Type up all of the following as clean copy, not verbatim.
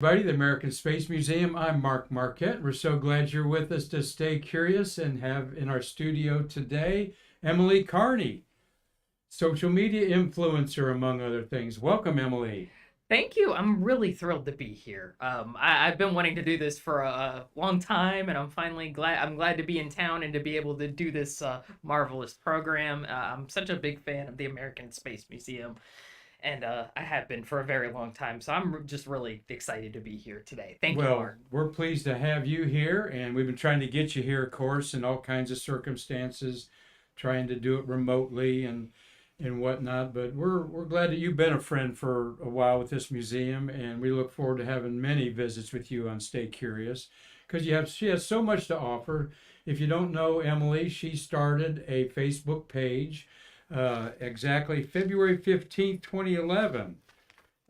Everybody, the American Space Museum. I'm Marquette. We're so glad you're with us to stay curious and have in our studio today Emily Carney, social media influencer, among other things. Welcome, Emily. Thank you. I'm really thrilled to be here. I've been wanting to do this for a long time, and I'm finally glad. I'm glad to be in town and to be able to do this marvelous program. I'm such a big fan of the American Space Museum, and I have been for a very long time. So I'm just really excited to be here today. Thank you, Well, Mark. we're pleased to have you here, and we've been trying to get you here, of course, in all kinds of circumstances, trying to do it remotely and whatnot. But we're glad that you've been a friend for a while with this museum, and we look forward to having many visits with you on Stay Curious, because she has so much to offer. If you don't know Emily, she started a Facebook page exactly February 15th, 2011.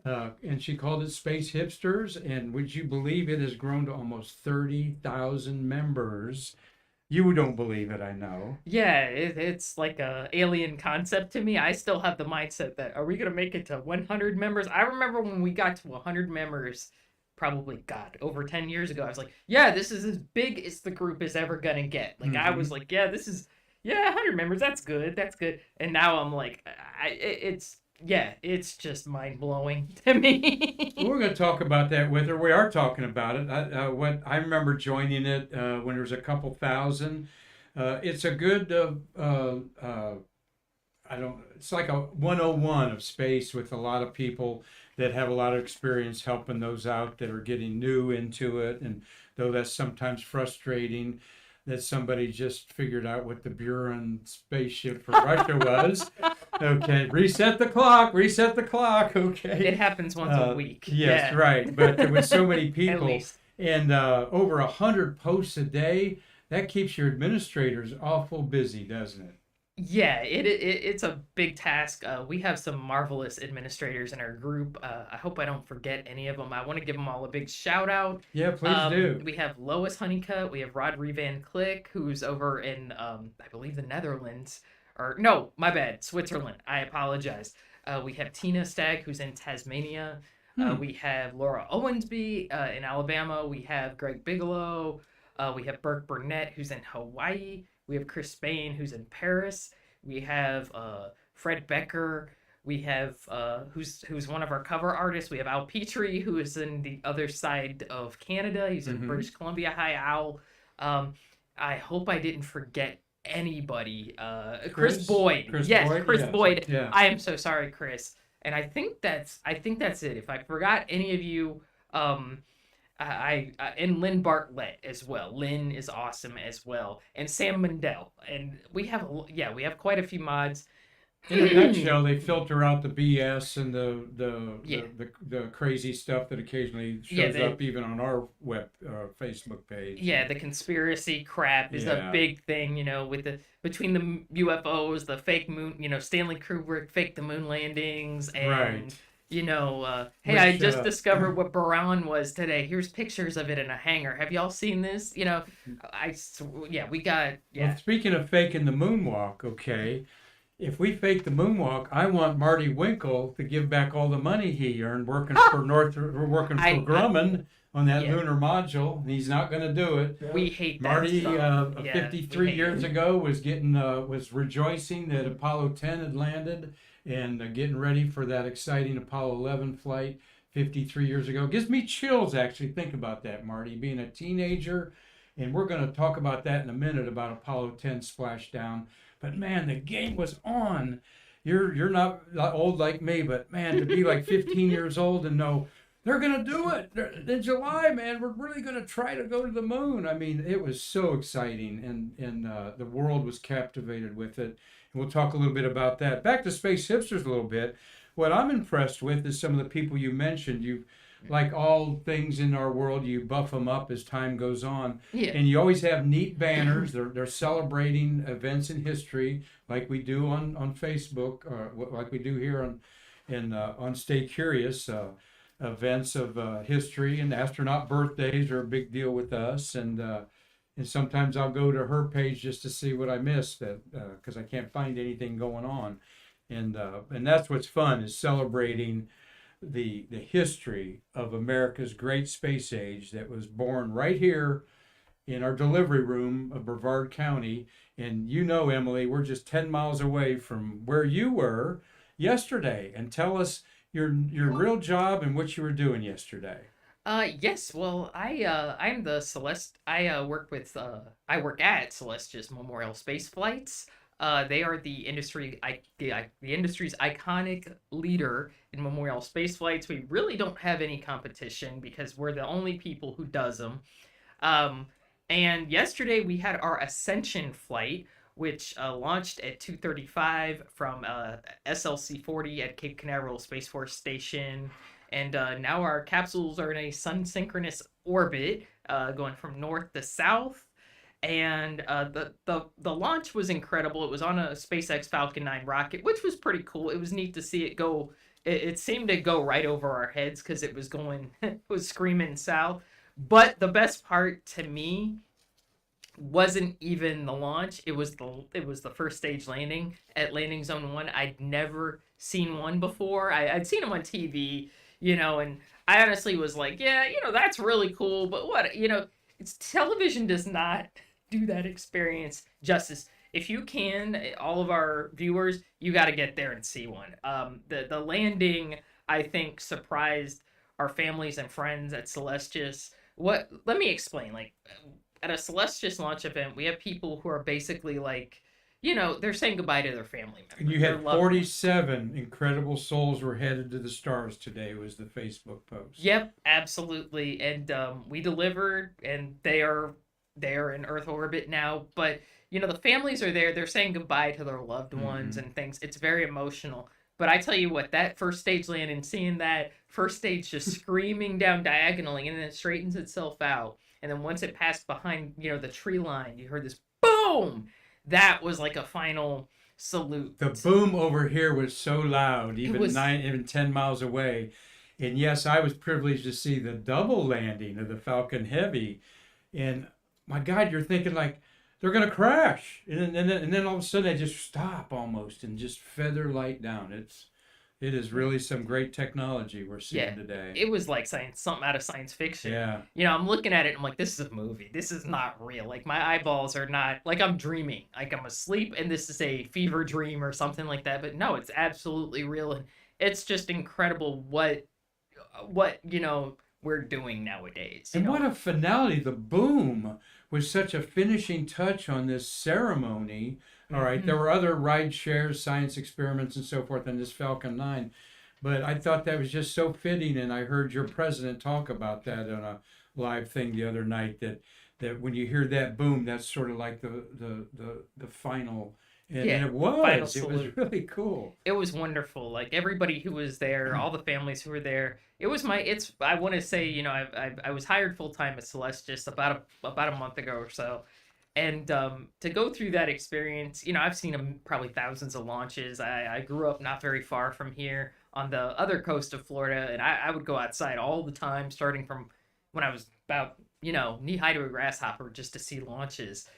And she called it Space Hipsters. And would you believe it has grown to almost 30,000 members? You don't believe it, I know. Yeah, it's like a alien concept to me. I still have the mindset that are we gonna make it to 100 members? I remember when we got to 100 members, probably God over 10 years ago. I was like, yeah, this is as big as the group is ever gonna get. Like I was Mm-hmm. like, yeah, this is 100 members. That's good. That's good. And now I'm like, it's just mind blowing to Well, me. we're going to talk about that with her. We are talking about it. What I remember joining it when there was a couple thousand. It's a good I don't, it's like a 101 of space with a lot of people that have a lot of experience helping those out that are getting new into it. And though that's sometimes frustrating that somebody just figured out what the Buran spaceship for Russia was. Okay, reset the clock. It Okay. happens once a week. Yes, Yeah, right. But there was so many at people least. and over 100 posts a day. That keeps your administrators awful busy, doesn't it? Yeah, it's a big task. We have some marvelous administrators in our group. I hope I don't forget any of them. I want to give them all a big shout out. Yeah, please do. We have Lois Honeycutt. We have Rodri Van Click, who's over in, I believe, the Netherlands. Or, no, my bad, Switzerland. I apologize. We have Tina Stagg, who's in Tasmania. Hmm. We have Laura Owensby in Alabama. We have Greg Bigelow. We have Burke Burnett, who's in Hawaii. We have Chris Spain, who's in Paris. We have Fred Becker. We have who's one of our cover artists. We have Al Petrie, who is in the other side of Canada. He's in Mm-hmm. British Columbia. Hi, Al. Um, I hope I didn't forget anybody. Chris Chris? Boyd. Chris Yes, Boyd? Chris Yes. Boyd. Yeah. I am so sorry, Chris. And I think that's it. If I forgot any of you, and Lynn Bartlett as well. Lynn is awesome as well, and Sam Mendel. And we have quite a few mods. In a nutshell, they filter out the BS and Yeah, the crazy stuff that occasionally yeah, shows up even on our Facebook page. the conspiracy crap is a Yeah. big thing. With the between the UFOs, the fake moon. Stanley Kubrick faked the moon landings, and Right. hey, I Which just discovered what Baran was today. Here's pictures of it in a hangar. Have y'all seen this? We got Well, speaking of faking the moonwalk, okay, if we fake the moonwalk, I want Marty Winkle to give back all the money he earned working for working for I Grumman on that yeah. lunar module. He's not going to do it. We hate that Marty, stuff. Yeah, we 53 hate years it. ago, was rejoicing that Apollo 10 had landed and getting ready for that exciting Apollo 11 flight 53 years ago. Gives me chills actually think about that, Marty, being a teenager. And we're going to talk about that in a minute about Apollo 10 splashdown. But man, the game was on. You're not old like me, but man, to be like 15 years old and know they're gonna do it in July, man. We're really gonna try to go to the moon. I mean, it was so exciting, and the world was captivated with it. And we'll talk a little bit about that. Back to Space Hipsters a little bit. What I'm impressed with is some of the people you mentioned. You, like all things in our world, you buff them up as time goes on, Yeah, and you always have neat banners. They're celebrating events in history, like we do on Facebook, or like we do here on Stay Curious. Events of history, and astronaut birthdays are a big deal with us, and sometimes I'll go to her page just to see what I missed because I can't find anything going on, and that's what's fun is celebrating the history of America's great space age that was born right here in our delivery room of Brevard County. And you know, Emily, we're just 10 miles away from where you were yesterday. And tell us your real job and what you were doing yesterday. Yes. Well, I'm the Celeste. I work at Celestius Memorial Space Flights. They are the industry's iconic leader in memorial space flights. We really don't have any competition because we're the only people who does them. Um, and yesterday we had our Ascension flight, which launched at 2:35 from SLC-40 at Cape Canaveral Space Force Station. And now our capsules are in a sun synchronous orbit, going from north to south. And the launch was incredible. It was on a SpaceX Falcon 9 rocket, which was pretty cool. It was neat to see it go. It seemed to go right over our heads because it was going, it was screaming south. But the best part to me wasn't even the launch. It was the first stage landing at landing zone 1. I'd never seen one before. I'd seen them on TV, and I honestly was like, yeah, that's really cool, but what, it's television does not do that experience justice. If you can, all of our viewers, you got to get there and see one. The landing, I think, surprised our families and friends at Celestius. Let me explain. Like, at a Celestius launch event, we have people who are basically like, they're saying goodbye to their family members. And you had 47 incredible souls were headed to the stars today, was the Facebook post. Yep, absolutely. And we delivered, and they are in Earth orbit now. But the families are there. They're saying goodbye to their loved ones and things. It's very emotional. But I tell you what, that first stage landing, seeing that first stage just screaming down diagonally, and then it straightens itself out. And then once it passed behind, the tree line, you heard this boom. That was like a final salute. The boom over here was so loud, even 10 miles away. And yes, I was privileged to see the double landing of the Falcon Heavy. And my God, you're thinking like they're going to crash. And then all of a sudden they just stop almost and just feather light down. It is really some great technology we're seeing today. It was like something out of science fiction. Yeah. I'm looking at it, I'm like, this is a movie. This is not real. Like, my eyeballs are not, like, I'm dreaming. Like, I'm asleep, and this is a fever dream or something like that. But no, it's absolutely real. And it's just incredible what we're doing nowadays. And what a finality. The boom was such a finishing touch on this ceremony. All right, there were other ride shares, science experiments, and so forth on this Falcon 9, but I thought that was just so fitting, and I heard your president talk about that on a live thing the other night, that when you hear that boom, that's sort of like the final, and it was really cool. It was wonderful. Like, everybody who was there, all the families who were there, I want to say, I was hired full time at Celestius about a month ago or so. And to go through that experience, I've seen probably thousands of launches. I grew up not very far from here on the other coast of Florida, and I would go outside all the time, starting from when I was about, knee-high to a grasshopper, just to see launches.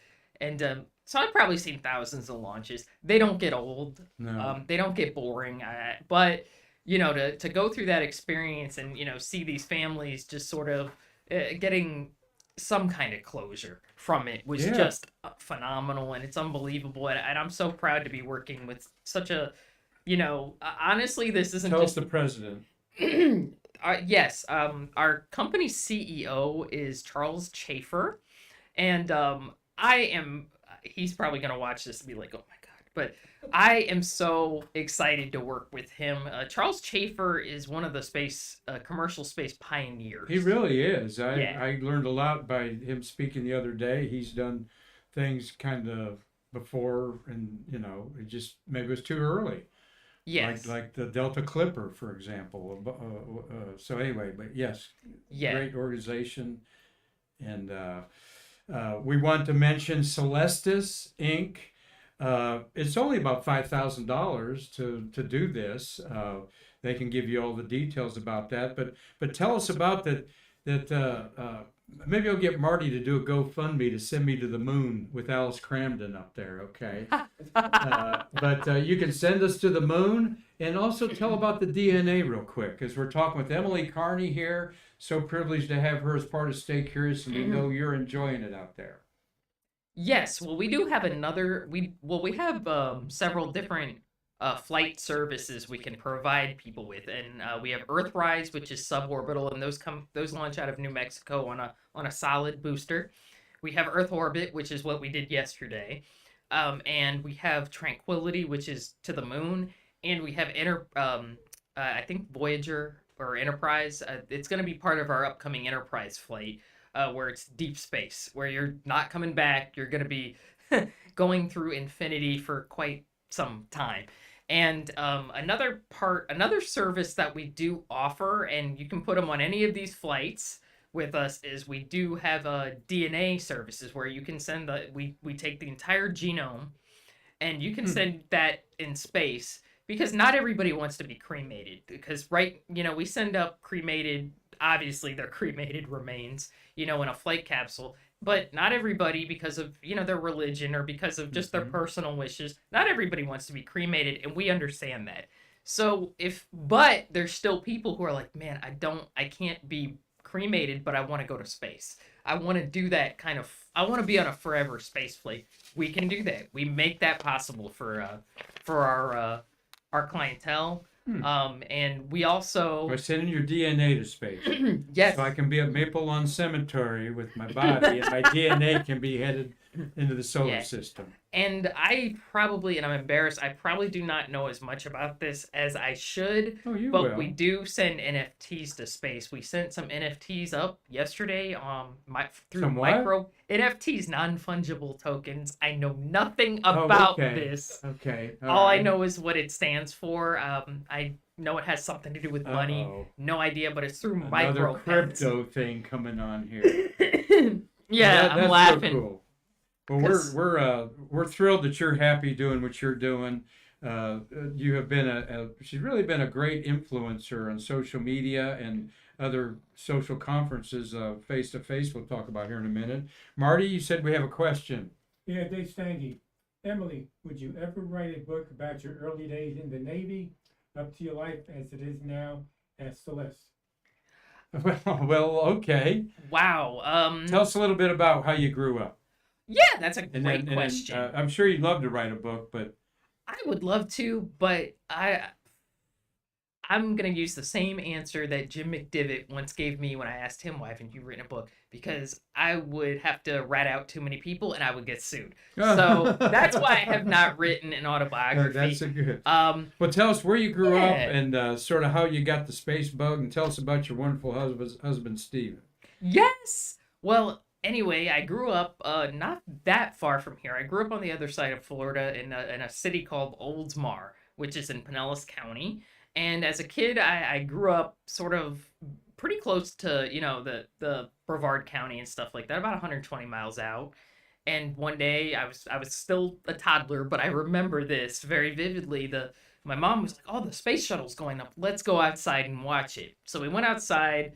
And so I've probably seen thousands of launches. They don't get old. No. They don't get boring. But, to go through that experience and, see these families just sort of getting some kind of closure from it was just phenomenal, and it's unbelievable, and I'm so proud to be working with such a, honestly, this isn't Tell just us the president. Yes, our company's CEO is Charles Chafer, and he's probably gonna watch this and be like, oh my God, but I am so excited to work with him. Charles Chafer is one of the commercial space pioneers. He really is. I learned a lot by him speaking the other day. He's done things kind of before, and it just maybe it was too early. Yes. Like the Delta Clipper, for example. So anyway, but yes, great organization, and we want to mention Celestis Inc. It's only about $5,000 to do this. They can give you all the details about that. But tell us about that maybe I'll get Marty to do a GoFundMe to send me to the moon with Alice Cramden up there, okay? But you can send us to the moon, and also tell about the DNA real quick, because we're talking with Emily Carney here. So privileged to have her as part of Stay Curious, and we know you're enjoying it out there. Yes, well, we do have we have several different flight services we can provide people with, and we have Earthrise, which is suborbital, and those launch out of New Mexico on a solid booster. We have Earth Orbit, which is what we did yesterday, and we have Tranquility, which is to the moon, and we have I think Voyager or Enterprise. It's going to be part of our upcoming Enterprise flight. Where it's deep space, where you're not coming back. You're going to be going through infinity for quite some time. And another service that we do offer, and you can put them on any of these flights with us, is we do have DNA services where you can send we take the entire genome, and you can send that in space, because not everybody wants to be cremated. Because we send up cremated. Obviously, they're cremated remains, in a flight capsule, but not everybody, because of, their religion or because of just their personal wishes, not everybody wants to be cremated, and we understand that. So but there's still people who are like, man, I can't be cremated, but I want to go to space. I want to do that I want to be on a forever space flight. We can do that. We make that possible for our clientele. And we also... We're sending your DNA to space. Yes. So I can be at Maple Lawn Cemetery with my body, and my DNA can be headed into the solar system. And and I'm embarrassed, I probably do not know as much about this as I should. Oh, you but will. We do send NFTs to space. We sent some NFTs up yesterday through some what? micro NFTs, non-fungible tokens. I know nothing about this. Okay. All I know is what it stands for. I know it has something to do with money. No idea, but it's through micro. Another crypto thing coming on here. Yeah, that's I'm laughing. So cool. Well, we're thrilled that you're happy doing what you're doing. You have been she's really been a great influencer on social media and other social conferences, face to face. We'll talk about here in a minute. Marty, you said we have a question. Yeah, Dave Stangy. Emily, would you ever write a book about your early days in the Navy, up to your life as it is now as Celeste? Well, okay. Wow. Tell us a little bit about how you grew up. Yeah, that's a great question. I'm sure you'd love to write a book, but... I would love to, but I'm going to use the same answer that Jim McDivitt once gave me when I asked him, why haven't you written a book? Because I would have to rat out too many people and I would get sued. So that's why I have not written an autobiography. That's a good. Well, tell us where you grew up and sort of how you got the space bug, and tell us about your wonderful husband, Steven. Yes! Well, anyway, I grew up not that far from here. I grew up on the other side of Florida in a city called Oldsmar, which is in Pinellas County. And as a kid, I grew up sort of pretty close to, the Brevard County and stuff like that, about 120 miles out. And one day, I was still a toddler, but I remember this very vividly. My mom was like, oh, the space shuttle's going up. Let's go outside and watch it. So we went outside.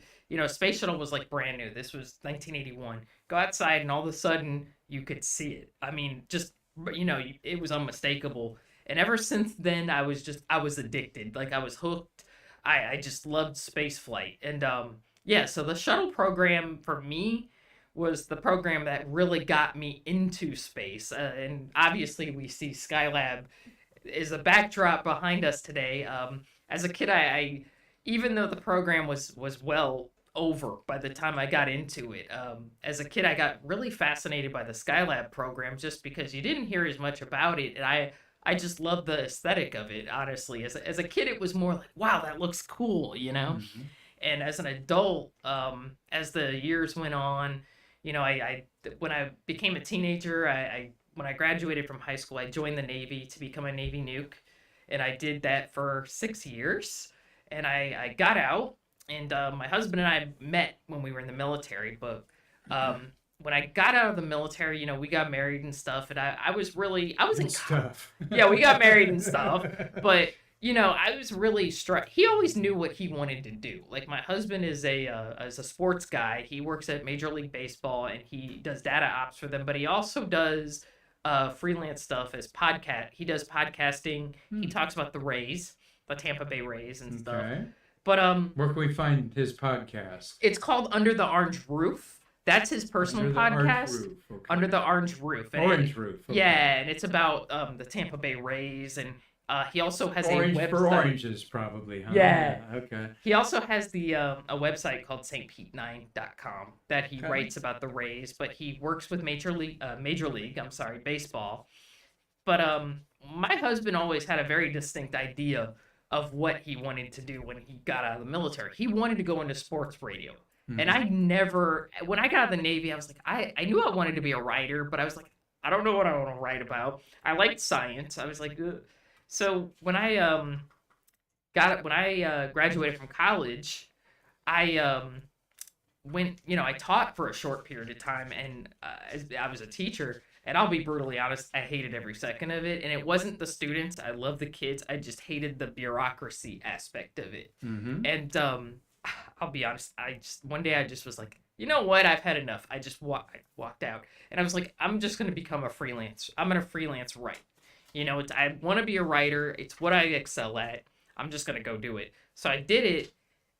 Space shuttle was like brand new. This was 1981. Go outside, and all of a sudden, you could see it. I mean, just, it was unmistakable. And ever since then, I was addicted. Like, I was hooked. I just loved space flight. And, so the shuttle program for me was the program that really got me into space. And obviously, we see Skylab is a backdrop behind us today. As a kid, I even though the program was well over by the time I got into it, as a kid, I got really fascinated by the Skylab program just because you didn't hear as much about it. And I just love the aesthetic of it, honestly. As a kid, it was more like, wow, that looks cool, Mm-hmm. And as an adult, as the years went on, when I became a teenager, when I graduated from high school, I joined the Navy to become a Navy nuke. And I did that for 6 years. And I got out, and my husband and I met when we were in the military. But when I got out of the military, we got married and stuff. And I was in stuff. Yeah, we got married and stuff. But I was really struck. He always knew what he wanted to do. Like my husband is a sports guy. He works at Major League Baseball and he does data ops for them. But he also does freelance stuff as podcast. He does podcasting. He talks about the Rays, the Tampa Bay Rays and stuff. Okay. But Where can we find his podcast? it's called Under the Orange Roof. That's his personal Under the Orange podcast. Roof, okay. Under the Orange Roof. And Orange Roof. Okay. Yeah, and it's about the Tampa Bay Rays, and he also has Orange a website. for oranges, probably. Huh? Yeah. Okay. He also has the a website called stpete9.com that he Okay. writes about the Rays, but he works with Major League Baseball. But my husband always had a very distinct idea of what he wanted to do when he got out of the military. He wanted to go into sports radio. And I never, when I got out of the Navy, I was like, I knew I wanted to be a writer, but I was like, I don't know what I want to write about. I liked science. I was like, ugh. So when I graduated from college, I went, I taught for a short period of time, and I was a teacher. And I'll be brutally honest, I hated every second of it. And it wasn't the students. I love the kids. I just hated the bureaucracy aspect of it. And I'll be honest, one day I just was like, you know what? I've had enough. I walked out. And I was like, I'm just going to become a freelance. I'm going to freelance write. I want to be a writer. It's what I excel at. I'm just going to go do it. So I did it.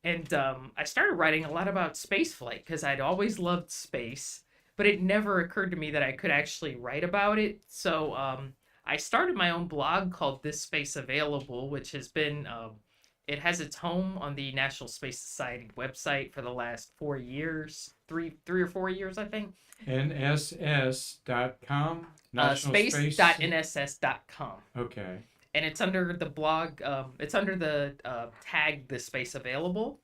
And I started writing a lot about space flight because I'd always loved space. But it never occurred to me that I could actually write about it. So I started my own blog called This Space Available, which has been, it has its home on the National Space Society website for the last 4 years, three or 4 years, I think. NSS.com? Space.nss.com. Okay. And it's under the blog, it's under the tag This Space Available.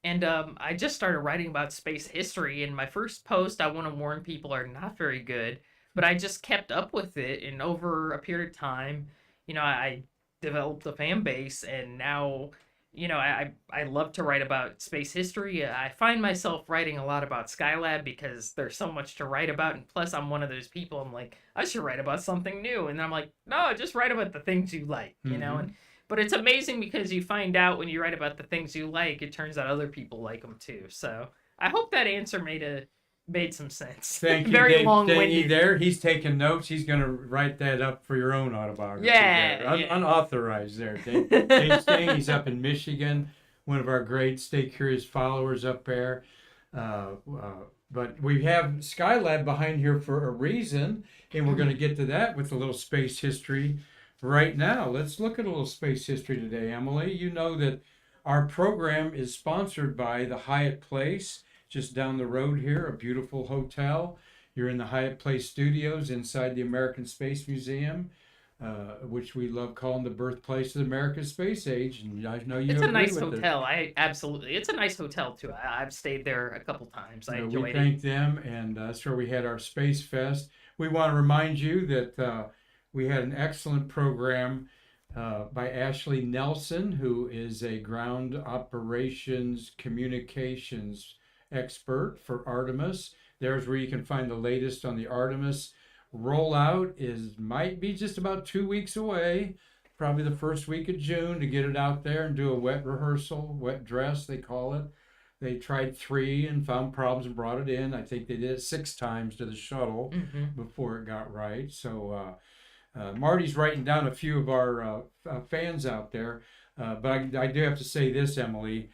And I just started writing about space history, and my first post, I want to warn people, are not very good, but I just kept up with it, and over a period of time, I developed a fan base, and now, I love to write about space history. I find myself writing a lot about Skylab because there's so much to write about, and plus I'm one of those people, I'm like, I should write about something new, and I'm like, no, just write about the things you like, But it's amazing because you find out when you write about the things you like, it turns out other people like them too. So I hope that answer made some sense. Thank you, Very Dave long-winded. there. He's taking notes. He's going to write that up for your own autobiography. Yeah, there. Unauthorized there, Dave. Dave Stang, he's up in Michigan, one of our great Stay Curious followers up there. But we have Skylab behind here for a reason, and we're going to get to that with a little space history right now. Let's look at a little space history today, Emily. You know that our program is sponsored by the Hyatt Place, just down the road here, a beautiful hotel. You're in the Hyatt Place studios inside the American Space Museum, which we love calling the birthplace of the American space age. And I know you It's a agree nice with it. hotel. It's a nice hotel too. I've stayed there a couple times. I enjoyed We it. thank them, and that's where we had our Space Fest. We want to remind you that we had an excellent program by Ashley Nelson, who is a ground operations communications expert for Artemis. There's where you can find the latest on the Artemis rollout. Might be just about 2 weeks away, probably the first week of June, to get it out there and do a wet rehearsal, wet dress they call it. They tried 3 and found problems and brought it in. I think they did it 6 times to the shuttle before it got right. So Marty's writing down a few of our fans out there. But I do have to say this, Emily.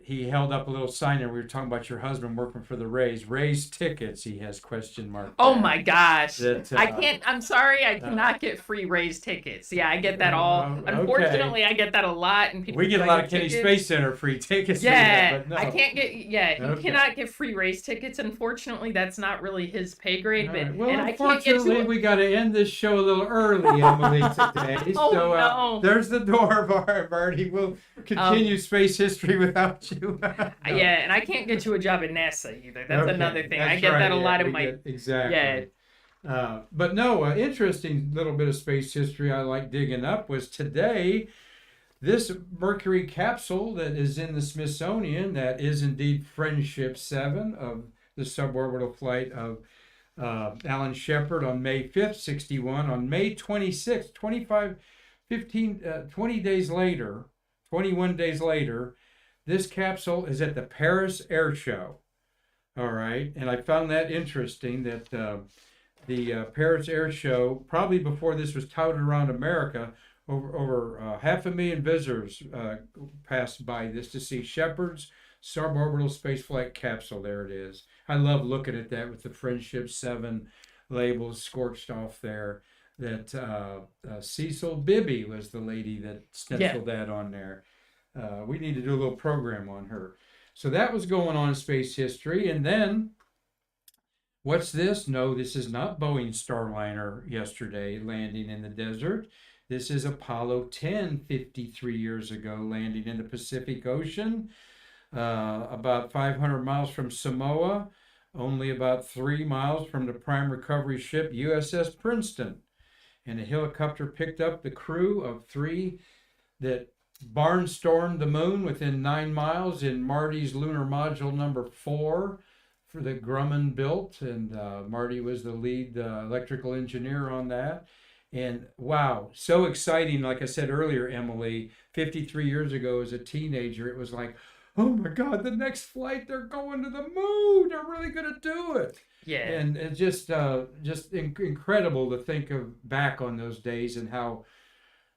He held up a little sign there. We were talking about your husband working for the Rays. Rays tickets, he has question mark. Oh my gosh. That, I'm sorry, I cannot get free Rays tickets. Yeah, I get that all. Okay. Unfortunately, I get that a lot. And people We get a try lot to of Kenny tickets. Space Center free tickets. for Yeah, that, but no. I can't get. Yeah, he Okay. cannot get free Rays tickets. Unfortunately, that's not really his pay grade. All But right. Well, and I can't get unfortunately, to. we got to end this show a little early, Emily, today. Oh, So no. there's the door, Marty. We'll continue space history without you. No. Yeah, and I can't get you a job at NASA either. That's Okay, another thing. that's I get right, that a yeah, lot in we my. get- exactly. Yeah. But no, interesting little bit of space history I like digging up was today. This Mercury capsule that is in the Smithsonian, that is indeed Friendship 7 of the suborbital flight of Alan Shepard on May 5th, 61. On May 26th, 20 days later, 21 days later, this capsule is at the Paris Air Show. All right, and I found that interesting that the Paris Air Show, probably before this was touted around America, over 500,000 visitors passed by this to see Shepard's suborbital spaceflight capsule. There it is. I love looking at that with the Friendship 7 labels scorched off there. That Cecil Bibby was the lady that stenciled that on there. We need to do a little program on her. So that was going on in space history. And then, what's this? No, this is not Boeing Starliner yesterday landing in the desert. This is Apollo 10, 53 years ago, landing in the Pacific Ocean, about 500 miles from Samoa, only about 3 miles from the prime recovery ship USS Princeton. And a helicopter picked up the crew of 3 that barnstormed the moon within 9 miles in Marty's lunar module number 4 for the Grumman built. And Marty was the lead electrical engineer on that. And wow, so exciting. Like I said earlier, Emily, 53 years ago as a teenager, it was like, oh my God, the next flight, they're going to the moon. They're really going to do it. Yeah. And it's just incredible to think of back on those days and how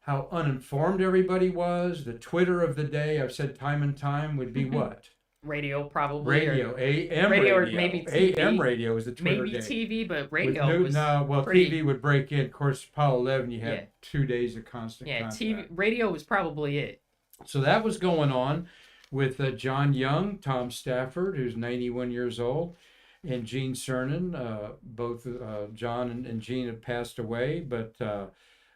uninformed everybody was. The Twitter of the day, I've said time and time, would be what? Radio, probably. Radio, AM radio. radio. Or maybe TV. AM radio was the Twitter maybe day. TV, but radio was pretty... TV would break in. Of course, Apollo 11, you had 2 days of constant contact. TV, radio was probably it. So that was going on with John Young, Tom Stafford, who's 91 years old, and Gene Cernan. Both John and Gene have passed away, but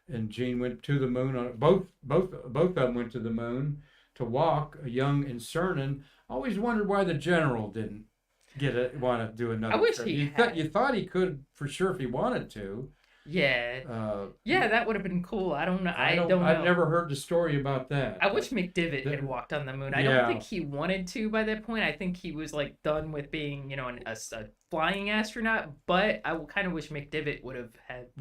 and Gene went to the moon. Both of them went to the moon to walk. Young and Cernan. Always wondered why the general didn't want to do another. I wish trip. he You thought he could for sure if he wanted to. Yeah. That would have been cool. I don't know. I don't know. I've never heard the story about that. I wish McDivitt had walked on the moon. I don't think he wanted to by that point. I think he was like done with being, a flying astronaut. But I kind of wish McDivitt would have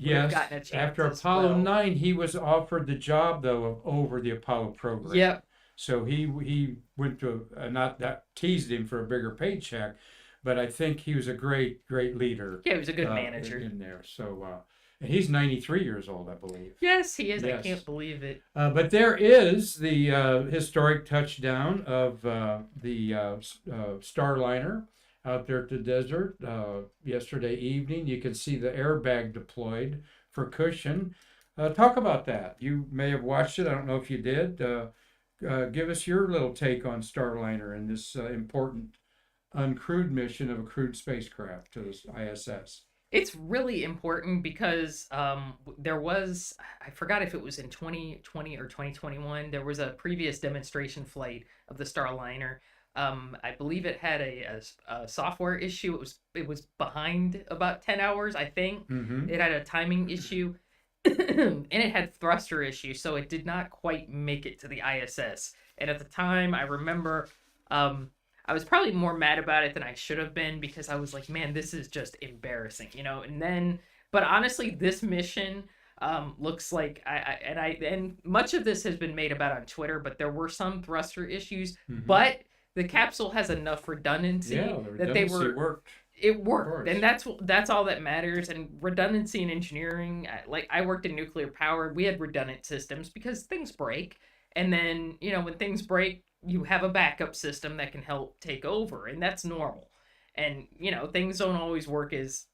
gotten a chance. After Apollo 9, he was offered the job though over the Apollo program. Yep. So he went to not that teased him for a bigger paycheck, but I think he was a great leader. Yeah, he was a good manager in there. So and he's 93 years old, I believe. Yes, he is. Yes. I can't believe it. But there is the historic touchdown of the Starliner out there at the desert yesterday evening. You can see the airbag deployed for cushion. Talk about that. You may have watched it. I don't know if you did. Give us your little take on Starliner and this important uncrewed mission of a crewed spacecraft to the ISS. It's really important because there was, I forgot if it was in 2020 or 2021, there was a previous demonstration flight of the Starliner. I believe it had a software issue. It was behind about 10 hours, I think. Mm-hmm. It had a timing issue. And it had thruster issues, so it did not quite make it to the ISS. And at the time, I remember I was probably more mad about it than I should have been because I was like, man, this is just embarrassing, but honestly, this mission looks like and much of this has been made about on Twitter, but there were some thruster issues, but the capsule has enough redundancy that they worked. It worked, and that's all that matters. And redundancy in engineering, like I worked in nuclear power, we had redundant systems because things break, and then when things break, you have a backup system that can help take over, and that's normal. And things don't always work as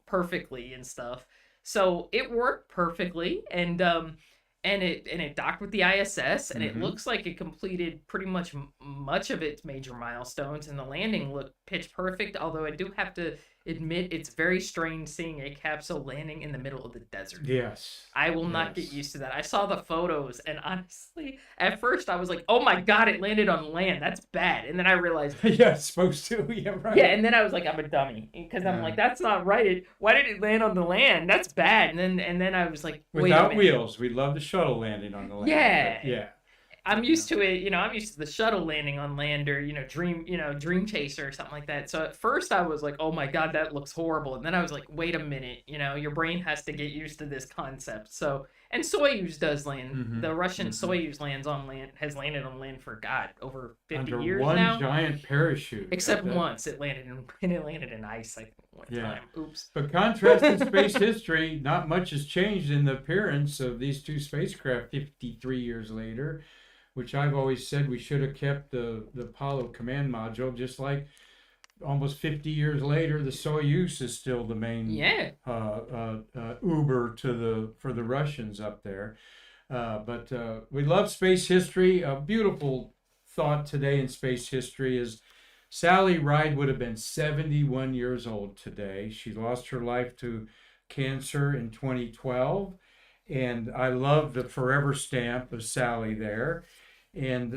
perfectly and stuff. So it worked perfectly, and it docked with the ISS, and it looks like it completed pretty much of its major milestones, and the landing looked pitch perfect, although I do have to admit it's very strange seeing a capsule landing in the middle of the desert. Yes. I will not get used to that. I saw the photos, and honestly, at first I was like, oh my God, it landed on land. That's bad. And then I realized... yeah, it's supposed to. Yeah, right. Yeah, and then I was like, I'm a dummy. Because I'm like, that's not right. Why did it land on the land? That's bad. And then I was like, wait Without a minute. wheels. We love the shuttle landing on the land. Yeah. Yeah. I'm used to it, I'm used to the shuttle landing on land or, Dream Chaser or something like that. So at first I was like, oh my God, that looks horrible. And then I was like, wait a minute, your brain has to get used to this concept. So And Soyuz does land. Mhm, The Russian mhm. Soyuz has landed on land for God over 50 Under years one now. giant parachute. Except That- once it landed in ice, I think, one Yeah. time. Oops. But contrast in space history, not much has changed in the appearance of these two spacecraft 53 years later, which I've always said we should have kept the Apollo command module, just like almost 50 years later, the Soyuz is still the main Yeah. Uber for the Russians up there. But we love space history. A beautiful thought today in space history is Sally Ride would have been 71 years old today. She lost her life to cancer in 2012. And I love the forever stamp of Sally there. And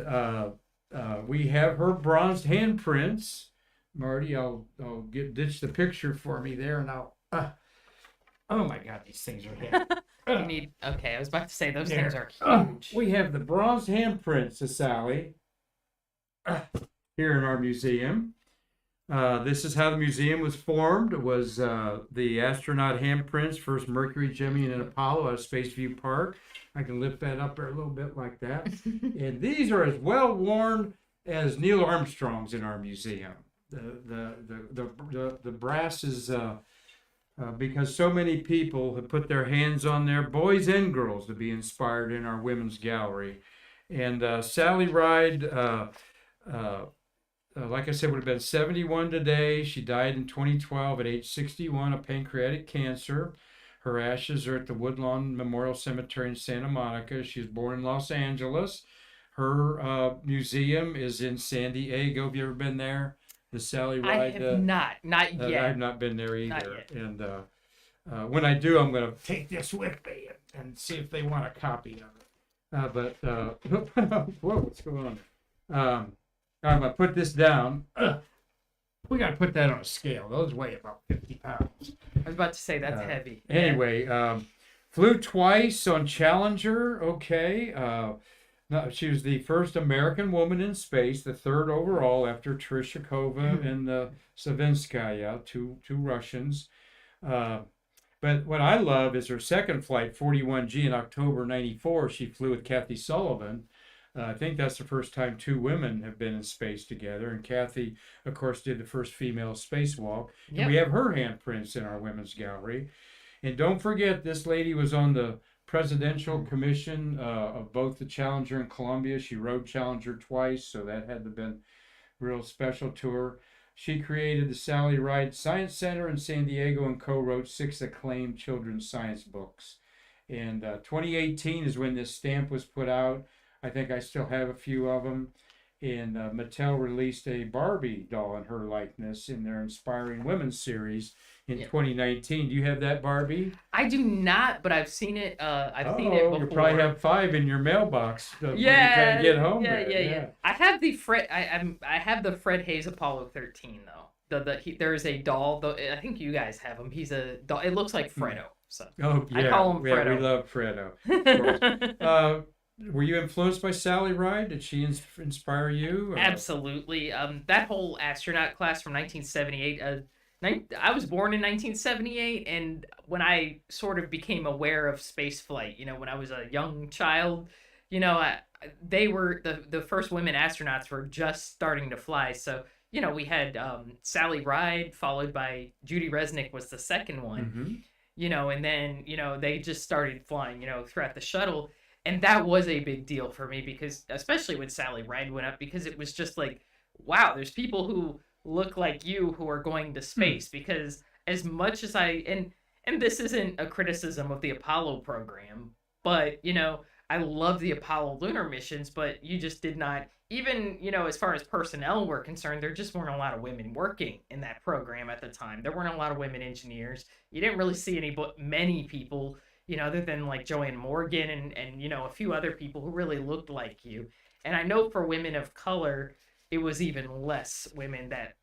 we have her bronzed handprints. Marty, I'll ditch the picture for me there, and I'll. Oh my God, these things are heavy. You need. Okay, I was about to say those There. things are huge. We have the bronze handprints of Sally here in our museum. This is how the museum was formed. It was the astronaut handprints, first Mercury, Gemini, and Apollo at Spaceview Park. I can lift that up there a little bit like that. And these are as well worn as Neil Armstrong's in our museum. The brass is because so many people have put their hands on there, boys and girls, to be inspired in our women's gallery. And Sally Ride, like I said, would have been 71 today. She died in 2012 at age 61 of pancreatic cancer. Her ashes are at the Woodlawn Memorial Cemetery in Santa Monica. She was born in Los Angeles. Her museum is in San Diego. Have you ever been there? The Sally Ride? I have not yet. I've not been there either. Not yet. And when I do, I'm going to take this with me and see if they want a copy of it. Whoa, what's going on? I'm going to put this down. We got to put that on a scale. Those weigh about 50 pounds. I was about to say that's heavy. Anyway, flew twice on Challenger. Okay. No, she was the first American woman in space, the third overall after Tereshkova and Savinskaya, two Russians. But what I love is her second flight, 41G, in October '94. She flew with Kathy Sullivan. I think that's the first time two women have been in space together. And Kathy, of course, did the first female spacewalk. Yep. And we have her handprints in our women's gallery. And don't forget, this lady was on the Presidential Commission of both the Challenger and Columbia. She rode Challenger twice, so that had to been real special to her. She created the Sally Ride Science Center in San Diego and co-wrote 6 acclaimed children's science books. And 2018 is when this stamp was put out. I think I still have a few of them. And Mattel released a Barbie doll in her likeness in their Inspiring Women series in 2019. Do you have that Barbie? I do not, but I've seen it. I've seen it before. You probably have 5 in your mailbox. When you Yeah, try to get home. yeah, there. yeah. I have the Fred. I have the Fred Hayes Apollo 13 though. There is a doll. Though I think you guys have him. He's a doll. It looks like Fredo. So Oh yeah, I call him yeah, Fredo. we love Fredo. Of course. Were you influenced by Sally Ride? Did she inspire you? Or? Absolutely. That whole astronaut class from 1978. I was born in 1978, and when I sort of became aware of space flight, when I was a young child, they were the first women astronauts were just starting to fly. So we had Sally Ride, followed by Judy Resnick was the second one. Mm-hmm. And then they just started flying throughout the shuttle. And that was a big deal for me because, especially when Sally Ride went up, because it was just like, wow, there's people who look like you who are going to space. Because as much as and this isn't a criticism of the Apollo program, but, I love the Apollo lunar missions, but you just did not, even, as far as personnel were concerned, there just weren't a lot of women working in that program at the time. There weren't a lot of women engineers. You didn't really see many people, other than like Joanne Morgan and a few other people who really looked like you. And I know for women of color, it was even less women that,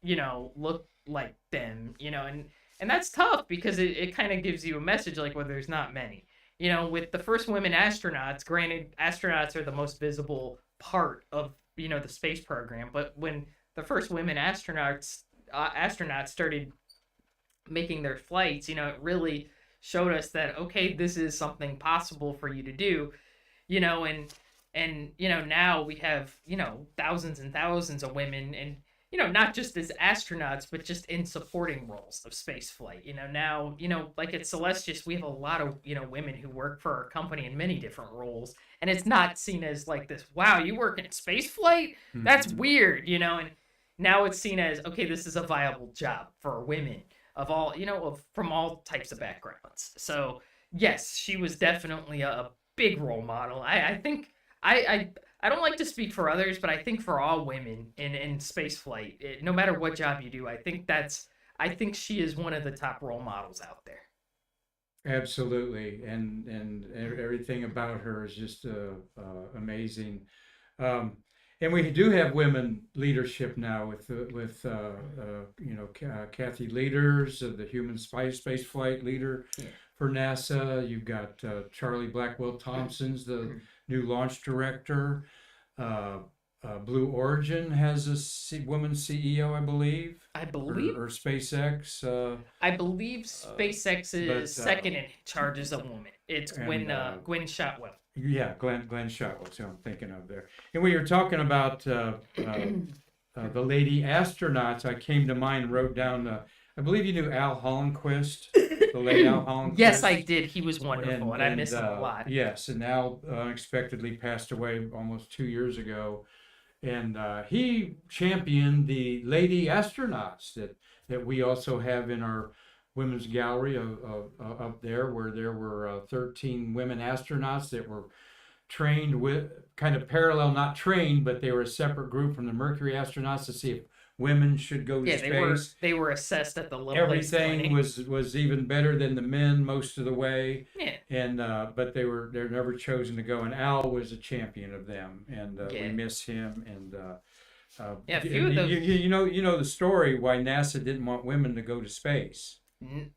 looked like them, and that's tough because it kind of gives you a message like, well, there's not many. With the first women astronauts, granted, astronauts are the most visible part of, the space program, but when the first women astronauts started making their flights, it really showed us that, okay, this is something possible for you to do, and now we have, thousands and thousands of women, and not just as astronauts, but just in supporting roles of space flight. Now, like at Celestius, we have a lot of, women who work for our company in many different roles. And it's not seen as like this, wow, you work in space flight? That's weird, and now it's seen as, okay, this is a viable job for women of all, from all types of backgrounds. So yes, she was definitely a big role model. I think I don't like to speak for others, but I think for all women in space flight, no matter what job you do, I think she is one of the top role models out there. Absolutely, and everything about her is just amazing. And we do have women leadership now with Kathy Leaders, the human space flight leader for NASA. You've got Charlie Blackwell Thompson's the new launch director. Blue Origin has a woman CEO, I believe. Or SpaceX. I believe SpaceX is second in charge as a woman. It's Gwen Shotwell. Yeah, Glenn Shotwell. So I'm thinking of there. And when you're talking about the lady astronauts, I came to mind, wrote down. I believe you knew Al Hollenquist, the late Al Hollenquist. Yes, I did. He was wonderful, and I miss him a lot. Yes, and Al unexpectedly passed away almost 2 years ago. And he championed the lady astronauts that we also have in our women's gallery up there, where there were 13 women astronauts that were trained with, kind of parallel, not trained, but they were a separate group from the Mercury astronauts to see if women should go to space. They were assessed at the level. Everything was even better than the men most of the way. Yeah. And but they're never chosen to go. And Al was a champion of them, and we miss him. And a few of those. You know the story why NASA didn't want women to go to space. In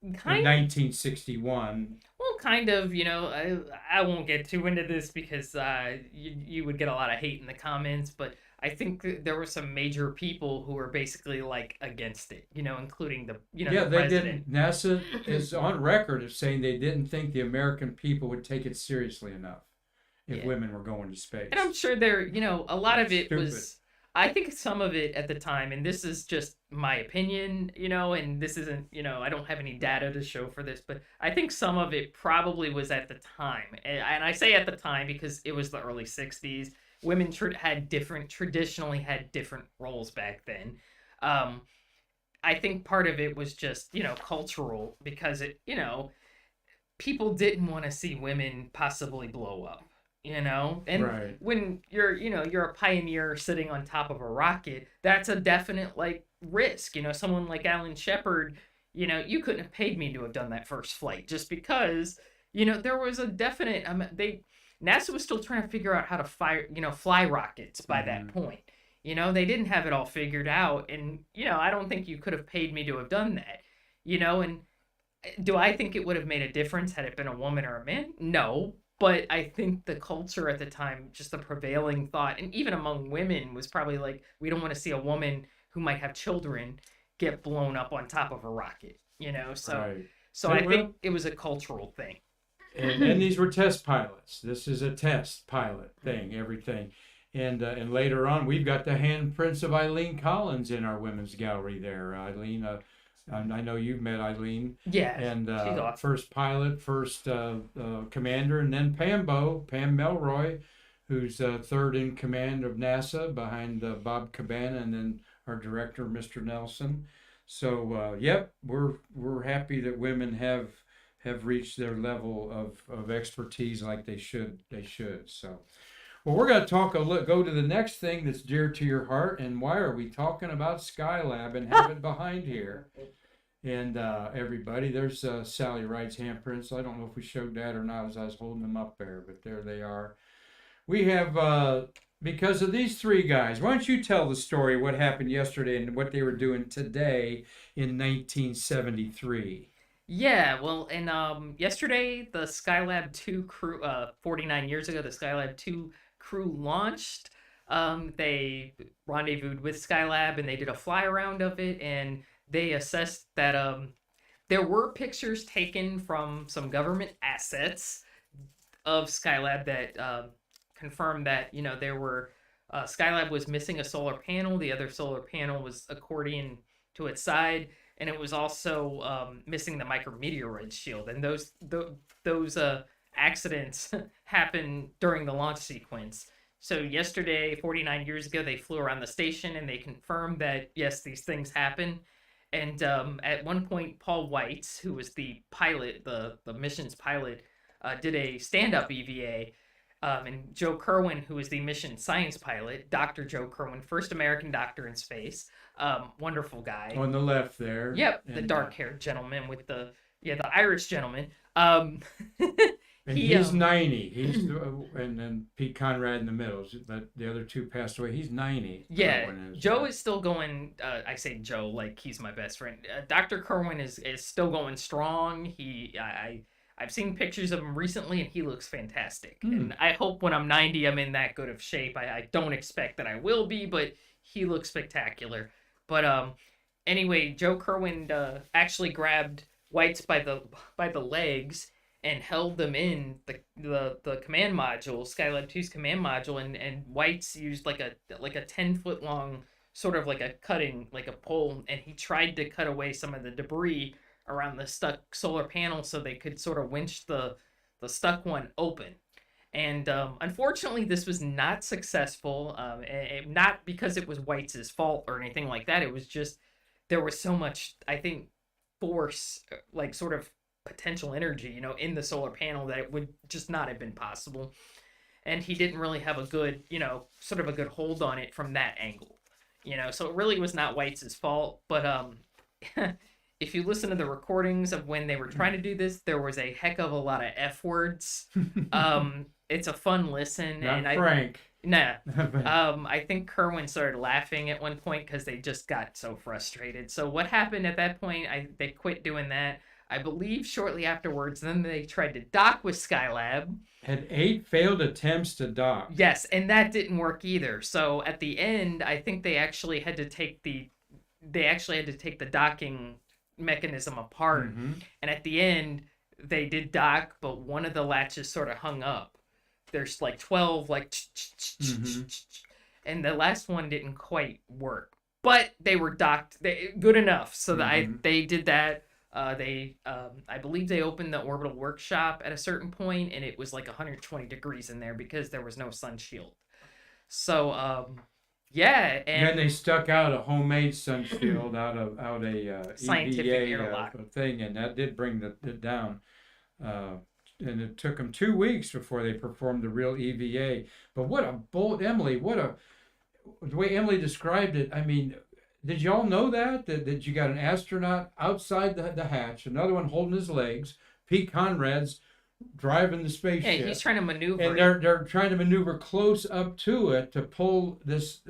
1961. Well, kind of. I won't get too into this because you would get a lot of hate in the comments, but I think there were some major people who were basically like against it, including the the president. NASA is on record of saying they didn't think the American people would take it seriously enough if women were going to space. And I'm sure a lot of it was. I think some of it at the time, and this is just my opinion, and this isn't, I don't have any data to show for this, but I think some of it probably was at the time, and I say at the time because it was the early '60s. Women traditionally had different roles back then. I think part of it was just, cultural, because people didn't want to see women possibly blow up, and right. When you're a pioneer sitting on top of a rocket, that's a definite risk. Someone like Alan Shepard, you couldn't have paid me to have done that first flight just because, there was a definite, NASA was still trying to figure out how to fly rockets by that point. They didn't have it all figured out. And, I don't think you could have paid me to have done that. And do I think it would have made a difference had it been a woman or a man? No. But I think the culture at the time, just the prevailing thought, and even among women, was probably like, we don't want to see a woman who might have children get blown up on top of a rocket. So, right. So I think it was a cultural thing. And these were test pilots. This is a test pilot thing, everything. And later on, we've got the handprints of Eileen Collins in our women's gallery there. Eileen, I know you've met Eileen. Yeah, and she's awesome. First pilot, first commander, and then Pam Melroy, who's third in command of NASA behind Bob Cabana, and then our director, Mr. Nelson. So, we're happy that women have reached their level of expertise like they should. So, well, we're going to go to the next thing that's dear to your heart. And why are we talking about Skylab and have it behind here? And everybody, there's Sally Wright's handprints. I don't know if we showed that or not as I was holding them up there, but there they are. We have, because of these three guys, why don't you tell the story, what happened yesterday and what they were doing today in 1973? Yeah, well, and yesterday the Skylab 2 crew, 49 years ago, the Skylab 2 crew launched. They rendezvoused with Skylab and they did a fly around of it, and they assessed that there were pictures taken from some government assets of Skylab that confirmed that, you know, there were Skylab was missing a solar panel. The other solar panel was accordion to its side, and it was also missing the micrometeoroid shield. And those accidents happened during the launch sequence. So yesterday, 49 years ago, they flew around the station and they confirmed that yes, these things happen. And at one point, Paul Weitz, who was the pilot, the mission's pilot, did a stand-up EVA. And Joe Kerwin, who is the mission science pilot, Dr. Joe Kerwin, first American doctor in space, wonderful guy. On the left there. Yep, the dark-haired gentleman with the Irish gentleman. And he's 90. He's and then Pete Conrad in the middle, but the other two passed away. He's 90. Yeah, Joe is still going. I say Joe like he's my best friend. Dr. Kerwin is still going strong. I've seen pictures of him recently, and he looks fantastic. And I hope when I'm 90, I'm in that good of shape. I don't expect that I will be, but he looks spectacular. But anyway, Joe Kerwin actually grabbed Weitz by the legs and held them in the command module, Skylab 2's command module, and Weitz used like a 10-foot long sort of like a cutting, like a pole, and he tried to cut away some of the debris around the stuck solar panel so they could sort of winch the stuck one open. And unfortunately, this was not successful, not because it was Weitz's fault or anything like that. It was just there was so much, I think, force, like sort of potential energy, you know, in the solar panel that it would just not have been possible. And he didn't really have a good, you know, sort of a good hold on it from that angle, you know. So it really was not Weitz's fault. But if you listen to the recordings of when they were trying to do this, there was a heck of a lot of F words. It's a fun listen. Not and Frank. I think Kerwin started laughing at one point because they just got so frustrated. So what happened at that point, they quit doing that. I believe shortly afterwards, then they tried to dock with Skylab. Had 8 failed attempts to dock. Yes, and that didn't work either. So at the end, I think they actually had to take the docking mechanism apart. Mm-hmm. And at the end, they did dock, but one of the latches sort of hung up. There's like 12, like, and the last one didn't quite work. But they were docked good enough so that they did that. I believe they opened the orbital workshop at a certain point, and it was like 120 degrees in there because there was no sun shield. So, yeah, and then they stuck out a homemade sun shield out a scientific EVA airlock thing, and that did bring it down. And it took them 2 weeks before they performed the real EVA. But what a bold Emily! The way Emily described it. I mean, did y'all know that you got an astronaut outside the hatch, another one holding his legs, Pete Conrad's driving the spaceship. Yeah, he's trying to maneuver. And they're trying to maneuver close up to it to pull this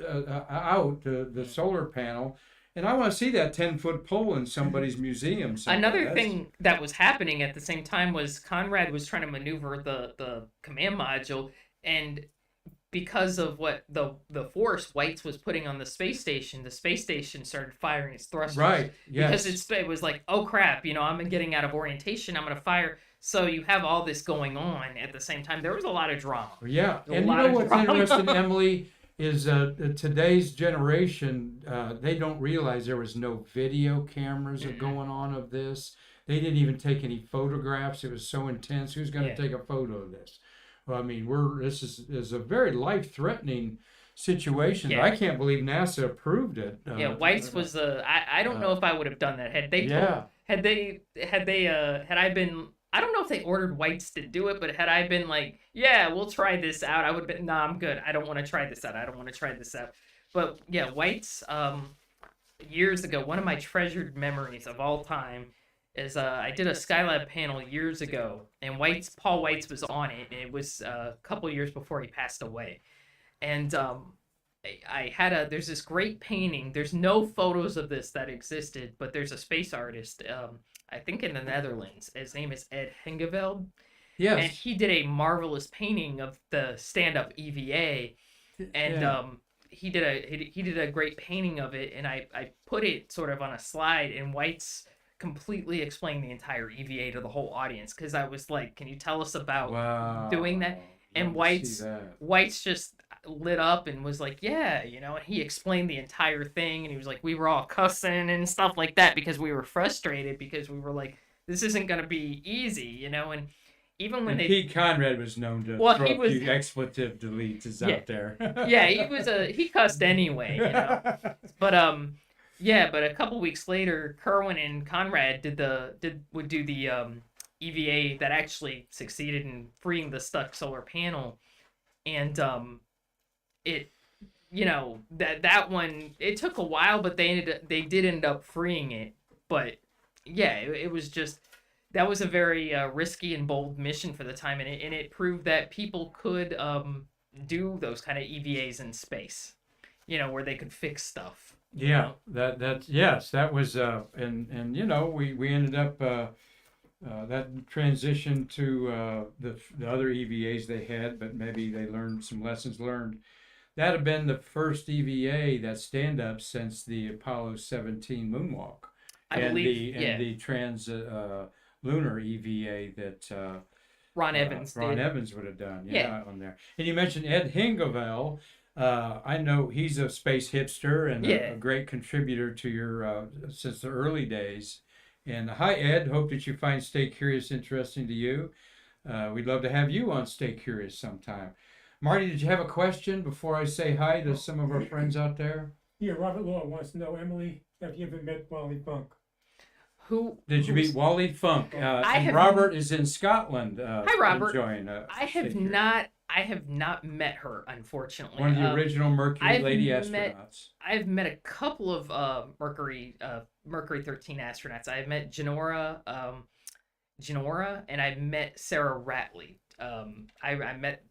out, the solar panel. And I want to see that 10-foot pole in somebody's museum. Another thing that was happening at the same time was Conrad was trying to maneuver the command module, and because of what the force Weitz was putting on the space station started firing its thrusters. Right, yes. Because it was like, oh crap, you know, I'm getting out of orientation, I'm going to fire. So you have all this going on at the same time. There was a lot of drama. Yeah, and you know what's interesting, Emily, is today's generation, they don't realize there was no video cameras going on of this. They didn't even take any photographs. It was so intense. Who's going to take a photo of this? Well, I mean, this is a very life-threateting situation. Yeah. I can't believe NASA approved it. Weitz was I don't know if I would have done that had I been. I don't know if they ordered Weitz to do it, but had I been like, yeah, we'll try this out, I would have been, nah, I'm good. I don't want to try this out. But yeah, Weitz, years ago, one of my treasured memories of all time is I did a Skylab panel years ago, and Paul Weitz was on it, and it was a couple years before he passed away. And there's this great painting. There's no photos of this that existed, but there's a space artist, I think in the Netherlands. His name is Ed Hengeveld. Yes. And he did a marvelous painting of the stand-up EVA. And he did a great painting of it, and I put it sort of on a slide, and Weitz completely explain the entire EVA to the whole audience, because I was like, can you tell us about Wow. doing that? And Love to see that. White's just lit up and was like, yeah, you know, and he explained the entire thing, and he was like, we were all cussing and stuff like that because we were frustrated, because we were like, this isn't going to be easy, you know. And even when And they Pete Conrad was known to Well, throw he a was- few expletive deletes Yeah. out there. yeah, he cussed anyway, you know. But yeah, but a couple weeks later, Kerwin and Conrad would do the EVA that actually succeeded in freeing the stuck solar panel, and it, you know, that one, it took a while, but they did end up freeing it. But yeah, it was just, that was a very risky and bold mission for the time, and it proved that people could do those kind of EVAs in space, you know, where they could fix stuff. Yeah, that's yes, that was and you know, we ended up that transition to the other EVAs they had, but maybe they learned some lessons learned. That had been the first EVA that stand up since the Apollo 17 moonwalk, I believe, yeah. and the trans lunar EVA that Ron Evans Ron did. Evans would have done, Yeah. on there. And you mentioned Ed Hingevel. I know he's a space hipster and Yeah. a great contributor to your since the early days. And hi, Ed. Hope that you find Stay Curious interesting to you. We'd love to have you on Stay Curious sometime. Marty, did you have a question before I say hi to some of our friends out there? Yeah, Robert Law wants to know, Emily, have you ever met Wally Funk? Did you meet Wally Funk? And have- Robert is in Scotland. Hi, Robert. Enjoying. I have not met her, unfortunately. One of the original Mercury I've lady met- astronauts. I've met a couple of Mercury 13 astronauts. I've met Genora, and I met Sarah Ratley. I met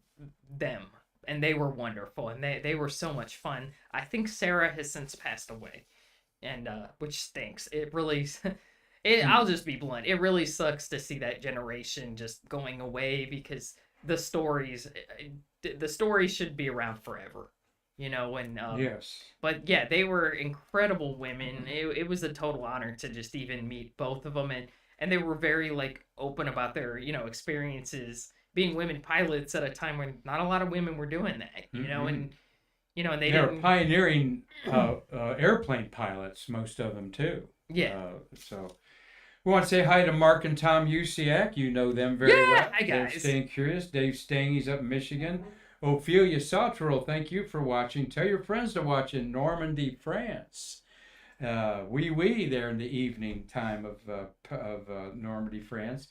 them, and they were wonderful, and they were so much fun. I think Sarah has since passed away, and which stinks. It really. I'll just be blunt. It really sucks to see that generation just going away, because the stories should be around forever, you know. And Yes. but yeah, they were incredible women. It was a total honor to just even meet both of them, and they were very like open about their, you know, experiences being women pilots at a time when not a lot of women were doing that, you know. And you know, and they They're didn't. pioneering airplane pilots, most of them too. Yeah. So we want to say hi to Mark and Tom Usiak. You know them very well. Hi, They're guys. Staying Curious. Dave Stang, he's up in Michigan. Ophelia Sauterel, thank you for watching. Tell your friends to watch in Normandy, France. Oui, there in the evening time of Normandy, France.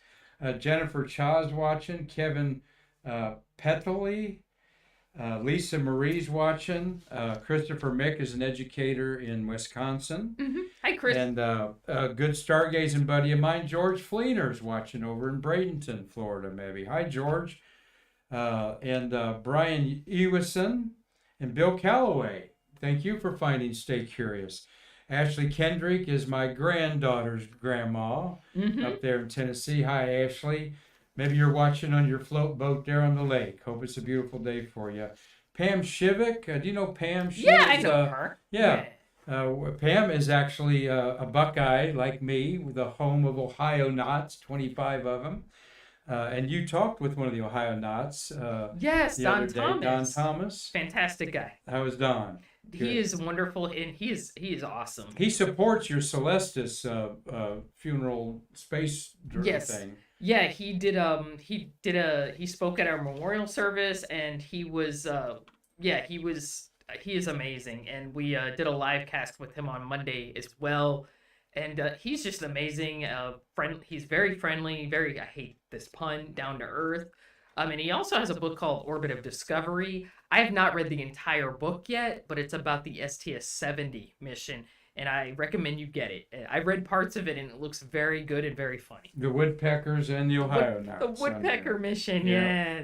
Jennifer Chaw's watching. Kevin Petley. Lisa Marie's watching. Christopher Mick is an educator in Wisconsin. Hi, Chris. And a good stargazing buddy of mine, George Fleener's watching over in Bradenton, Florida, maybe. Hi, George. And Brian Ewison and Bill Calloway. Thank you for finding Stay Curious. Ashley Kendrick is my granddaughter's grandma up there in Tennessee. Hi, Ashley. Maybe you're watching on your float boat there on the lake. Hope it's a beautiful day for you. Pam Shivik. Do you know Pam? Yeah, I know her. Yeah. Pam is actually a Buckeye like me, the home of Ohio Knots, 25 of them. And you talked with one of the Ohio Knots. Yes, the Don other day. Thomas. Don Thomas. Fantastic guy. How was Don? Good. He is wonderful, and he is awesome. He supports your Celestis funeral space thing. Yeah, he spoke at our memorial service, and he is amazing, and we did a live cast with him on Monday as well, and he's just amazing. He's very friendly, I hate this pun, down to earth. And he also has a book called Orbit of Discovery. I have not read the entire book yet, but it's about the STS-70 mission, and I recommend you get it. I read parts of it, and it looks very good and very funny. The Woodpeckers and the Ohio Knots. The Woodpecker mission,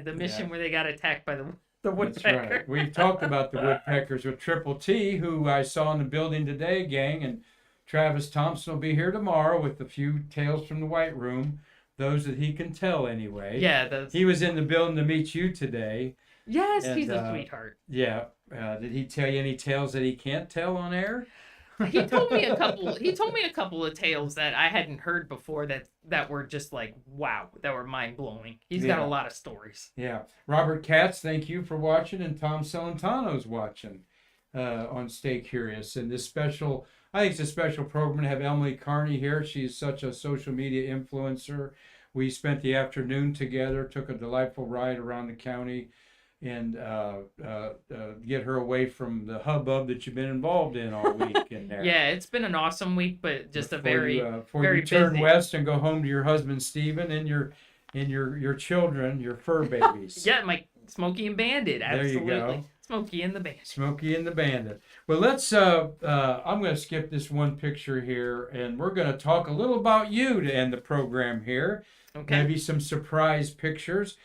the mission where they got attacked by the Woodpecker. That's right. We've talked about the Woodpeckers with Triple T, who I saw in the building today, gang, and Travis Thompson will be here tomorrow with a few tales from the White Room. Those that he can tell anyway. Yeah. He was in the building to meet you today. Yes, and, he's a sweetheart. Yeah. Did he tell you any tales that he can't tell on air? He told me a couple. He told me a couple of tales that I hadn't heard before that were just like wow, that were mind blowing. He's got a lot of stories. Yeah. Robert Katz, thank you for watching, and Tom Celentano's watching on Stay Curious. And this special, I think it's a special program to have Emily Carney here. She's such a social media influencer. We spent the afternoon together, took a delightful ride around the county, and get her away from the hubbub that you've been involved in all week in there. Yeah, it's been an awesome week, but just Before a very you turn busy. west and go home to your husband Stephen and your children, your fur babies. Yeah, my Smokey and Bandit. Absolutely. There you go. Smokey and the Bandit. Smokey and the Bandit. Well, let's. I'm going to skip this one picture here, and we're going to talk a little about you to end the program here. Okay. Maybe some surprise pictures.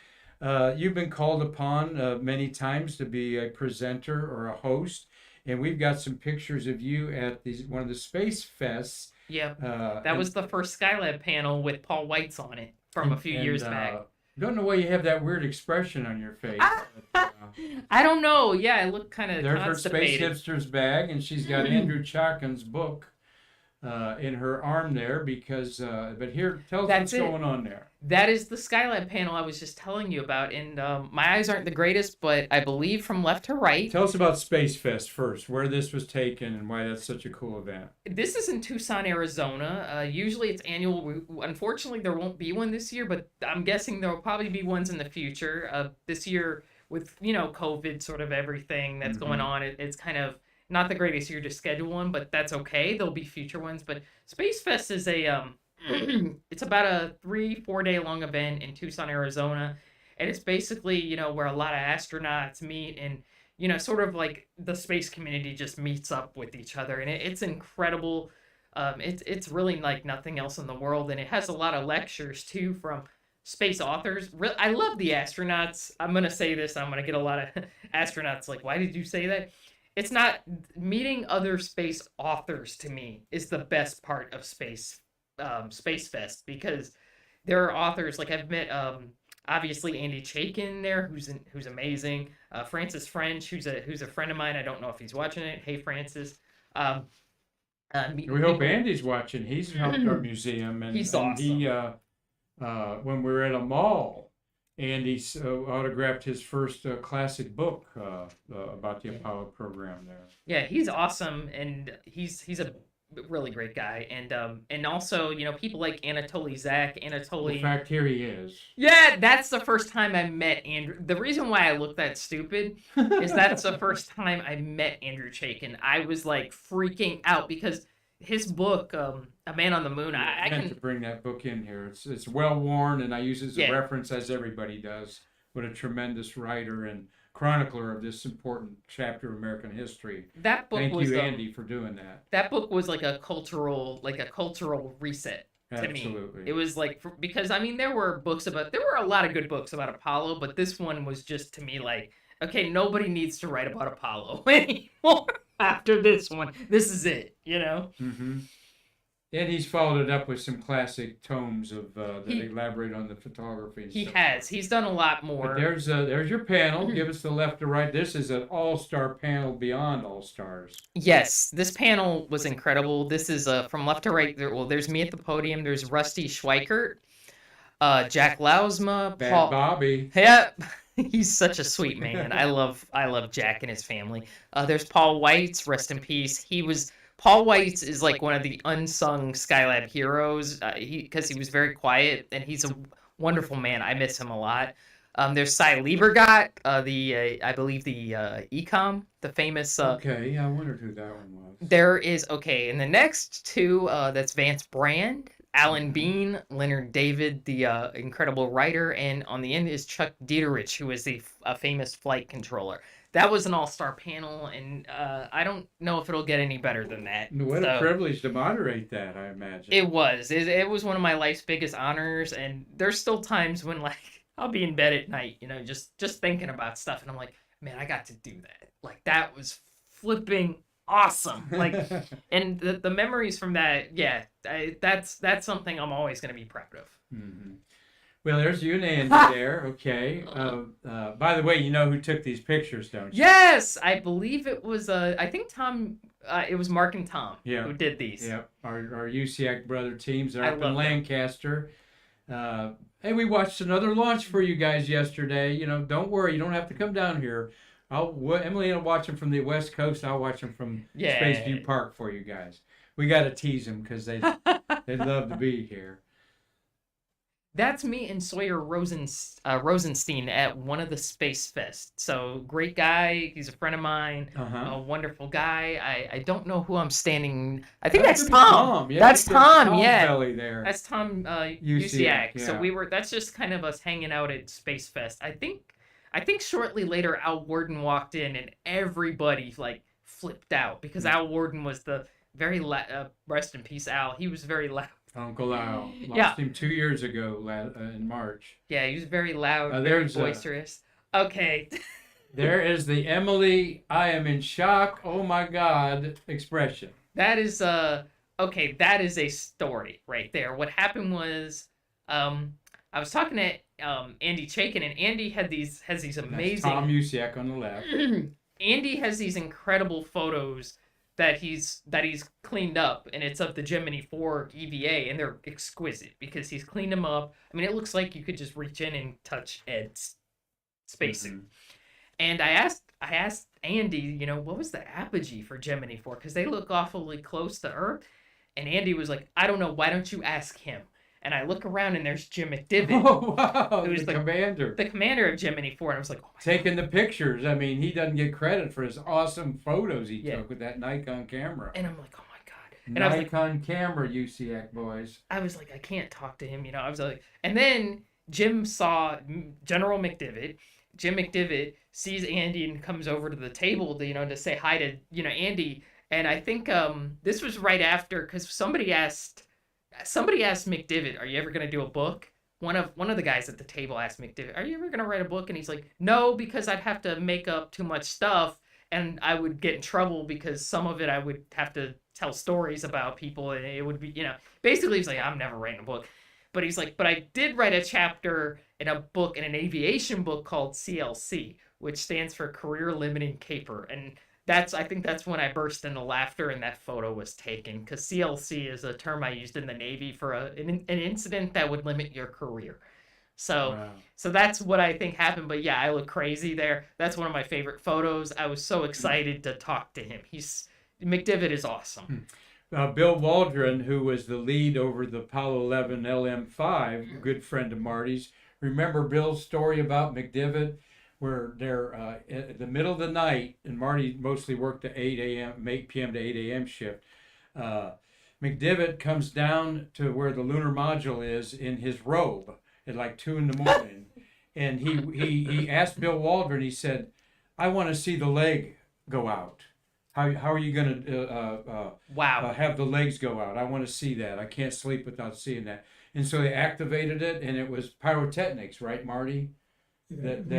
You've been called upon many times to be a presenter or a host, and we've got some pictures of you at one of the Space Fests. Yeah, that was the first Skylab panel with Paul Weitz on it from a few years back. Don't know why you have that weird expression on your face. But, I don't know. Yeah, I look kind of there's her Space constipated. Hipsters bag, and she's got Andrew Chakin's book in her arm there because. But here, tell us what's going on there. That is the Skylab panel I was just telling you about, and my eyes aren't the greatest, but I believe from left to right. Tell us about Space Fest first, where this was taken and why that's such a cool event. This is in Tucson, Arizona. Usually it's annual. Unfortunately, there won't be one this year, but I'm guessing there will probably be ones in the future. This year, with COVID, sort of everything that's going on, it's kind of not the greatest year to schedule one, but that's okay. There'll be future ones. But Space Fest is a it's about a 3-4 day long event in Tucson, Arizona, and it's basically where a lot of astronauts meet and sort of like the space community just meets up with each other, and it's incredible. It's really like nothing else in the world, and it has a lot of lectures too from space authors. I love the astronauts. I'm gonna say this. I'm gonna get a lot of astronauts like, why did you say that? It's not meeting other space authors. To me, is the best part of Space Fest, because there are authors like I've met obviously Andy Chaikin there, who's amazing. Francis French, who's a friend of mine. I don't know if he's watching it. Hey, Francis. We hope Andy's watching. He's helped our museum, and he's awesome. He when we were at a mall, Andy autographed his first classic book about the Apollo program there. Yeah, he's awesome, and he's a really great guy, and also people like Anatoly Zach. In fact, here he is. Yeah, that's the first time I met Andrew. The reason why I look that stupid is that's the first time I met Andrew Chaikin. I was like freaking out because his book, A Man on the Moon. I meant to bring that book in here. It's well worn, and I use it as a reference, as everybody does. What a tremendous writer and chronicler of this important chapter of American history. That book Thank you, Andy, for doing that. That book was like a cultural reset to me. Absolutely. It was like because there were a lot of good books about Apollo, but this one was just to me like, okay, nobody needs to write about Apollo anymore after this one. This is it, Mm-hmm. And he's followed it up with some classic tomes of that elaborate on the photography. And he stuff. has. He's done a lot more. But there's your panel. Give us the left to right. This is an all-star panel beyond all-stars. Yes, this panel was incredible. This is from left to right. There's me at the podium. There's Rusty Schweikert, Jack Lausma, Bad Bobby. Yeah, he's such a sweet man. I love Jack and his family. There's Paul Weitz. Rest in peace. Paul Weitz is like one of the unsung Skylab heroes because he was very quiet, and he's a wonderful man. I miss him a lot. There's Cy Liebergott, I believe the Ecom, the famous... okay, yeah, I wondered who that one was. There is, okay, and the next two, that's Vance Brand, Alan Bean, Leonard David, the incredible writer, and on the end is Chuck Dieterich, who is a famous flight controller. That was an all-star panel, and I don't know if it'll get any better than that. What a privilege to moderate that, I imagine. It was. It was one of my life's biggest honors, and there's still times when, like, I'll be in bed at night, just thinking about stuff, and I'm like, man, I got to do that. Like, that was flipping awesome. Like, and the memories from that, yeah, that's something I'm always going to be proud of. Mm-hmm. Well, there's you and Andy there. Okay. By the way, you know who took these pictures, don't you? Yes, I believe it was. I think Tom. It was Mark and Tom who did these. Yeah. Our UCAC brother teams are I up in love them. Lancaster. Hey, we watched another launch for you guys yesterday. You know, don't worry, you don't have to come down here. Emily will watch them from the West Coast. I'll watch them from Space View Park for you guys. We got to tease them because they love to be here. That's me and Sawyer Rosenstein at one of the Space Fest. So great guy. He's a friend of mine. A wonderful guy. I don't know who I'm standing. I think that's Tom. Yeah, that's Tom. Yeah. Belly there. That's Tom. UCAC, UCAC. yeah. So that's just kind of us hanging out at Space Fest. I think shortly later Al Warden walked in and everybody like flipped out because Al Warden was the very rest in peace Al. He was very loud. Uncle Al. Lost him 2 years ago in March. Yeah, he was very loud, very boisterous. Okay. There is the Emily, I am in shock, oh my God expression. That is okay, that is a story right there. What happened was I was talking to Andy Chaikin, and Andy has these amazing. That's Tom Usiak on the left. Andy has these incredible photos that he's cleaned up, and it's of the Gemini 4 EVA, and they're exquisite because he's cleaned them up. I mean, it looks like you could just reach in and touch Ed's spacesuit. And I asked Andy, you know, what was the apogee for Gemini 4? Because they look awfully close to Earth. And Andy was like, I don't know. Why don't you ask him? And I look around, and there's Jim McDivitt. Oh, wow. Who's the commander. The commander of Gemini 4. And I was like, oh my Taking the pictures. I mean, he doesn't get credit for his awesome photos he took with that Nikon camera. And I'm like, oh my God. And Nikon camera, UCAC boys. I was like, I can't talk to him. You know, I was like, and then Jim saw General McDivitt. Jim McDivitt sees Andy and comes over to the table to, you know, to say hi to, you know, Andy. And I think this was right after, because somebody asked McDivitt, are you ever going to do a book? One of the guys at the table asked McDivitt, are you ever going to write a book? And he's like, no, because I'd have to make up too much stuff and I would get in trouble because some of it I would have to tell stories about people and it would be, you know, basically he's like, I'm never writing a book. But he's like, but I did write a chapter in a book, in an aviation book called CLC, which stands for Career Limiting Caper. And I think that's when I burst into laughter and that photo was taken, because CLC is a term I used in the Navy for an incident that would limit your career. So that's what I think happened. But yeah, I look crazy there. That's one of my favorite photos. I was so excited to talk to him. McDivitt is awesome. Bill Waldron, who was the lead over the Apollo 11 LM-5, good friend of Marty's. Remember Bill's story about McDivitt? Where they're in the middle of the night, and Marty mostly worked the 8 p.m. to 8 a.m. shift. McDivitt comes down to where the lunar module is in his robe at like 2 a.m, and he asked Bill Waldron. He said, "I want to see the leg go out. How are you going to have the legs go out? I want to see that. I can't sleep without seeing that." And so they activated it, and it was pyrotechnics, right, Marty? And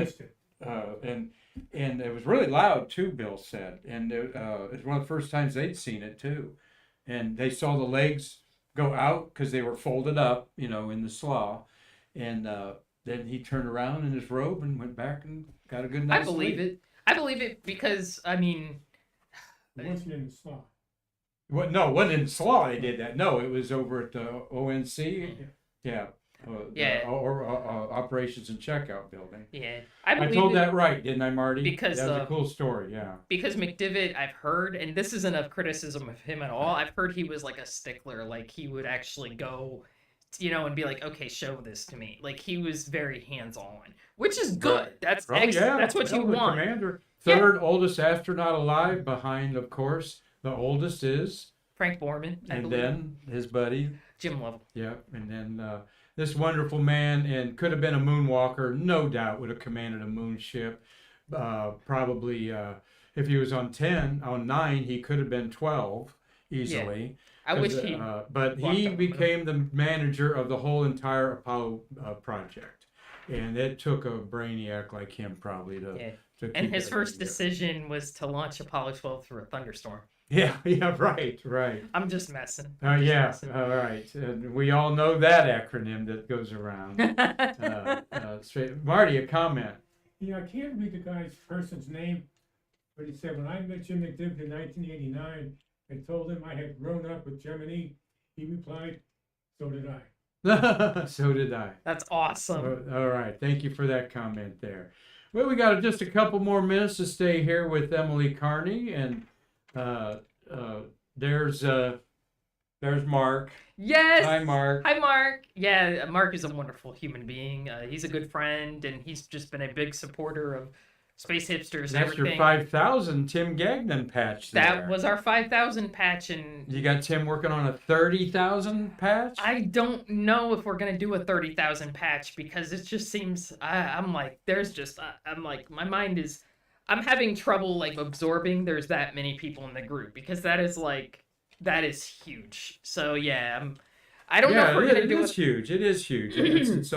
it was really loud too, Bill said, and it was one of the first times they'd seen it too, and they saw the legs go out because they were folded up, you know, in the slaw, and then he turned around in his robe and went back and got a good night's sleep. I believe it because I mean, it wasn't in the slaw. What? No, it wasn't in the slaw. They did that. No, it was over at the ONC. Yeah. Or operations and checkout building. Yeah, I told that right, didn't I, Marty? Because that was a cool story. Yeah. Because McDivitt, I've heard, and this isn't a criticism of him at all. I've heard he was like a stickler, like he would actually go, you know, and be like, "Okay, show this to me." Like he was very hands-on, which is good. That's excellent. That's what you want. Commander, third oldest astronaut alive, behind, of course, the oldest is Frank Borman, and then his buddy Jim Lovell. Yeah, and then. This wonderful man, and could have been a moonwalker, no doubt would have commanded a moon ship. Probably, if he was on 9, he could have been 12 easily. Yeah. I wish he. But he became the manager of the whole entire Apollo project, and it took a brainiac like him probably to. And his first decision was to launch Apollo 12 through a thunderstorm. Yeah, yeah, right. I'm just messing. Yeah, Messing. all right. And we all know that acronym that goes around. Marty, a comment. Yeah, I can't read the person's name, but he said, when I met Jim McDivitt in 1989 and told him I had grown up with Gemini, he replied, so did I. So did I. That's awesome. All right. Thank you for that comment there. Well, we got just a couple more minutes to stay here with Emily Carney, and there's Mark. Yes. Hi, Mark. Hi, Mark. Yeah, Mark is a wonderful human being. He's a good friend, and he's just been a big supporter of Space Hipsters. That's everything. your 5,000 Tim Gagnon patch there. That was our 5,000 patch, and You got Tim working on a 30,000 patch? I don't know if we're gonna do a 30,000 patch because it just seems I'm like my mind is I'm having trouble like absorbing there's that many people in the group because that is huge. So yeah, I don't know if we're gonna do it. It's huge. It is huge. It's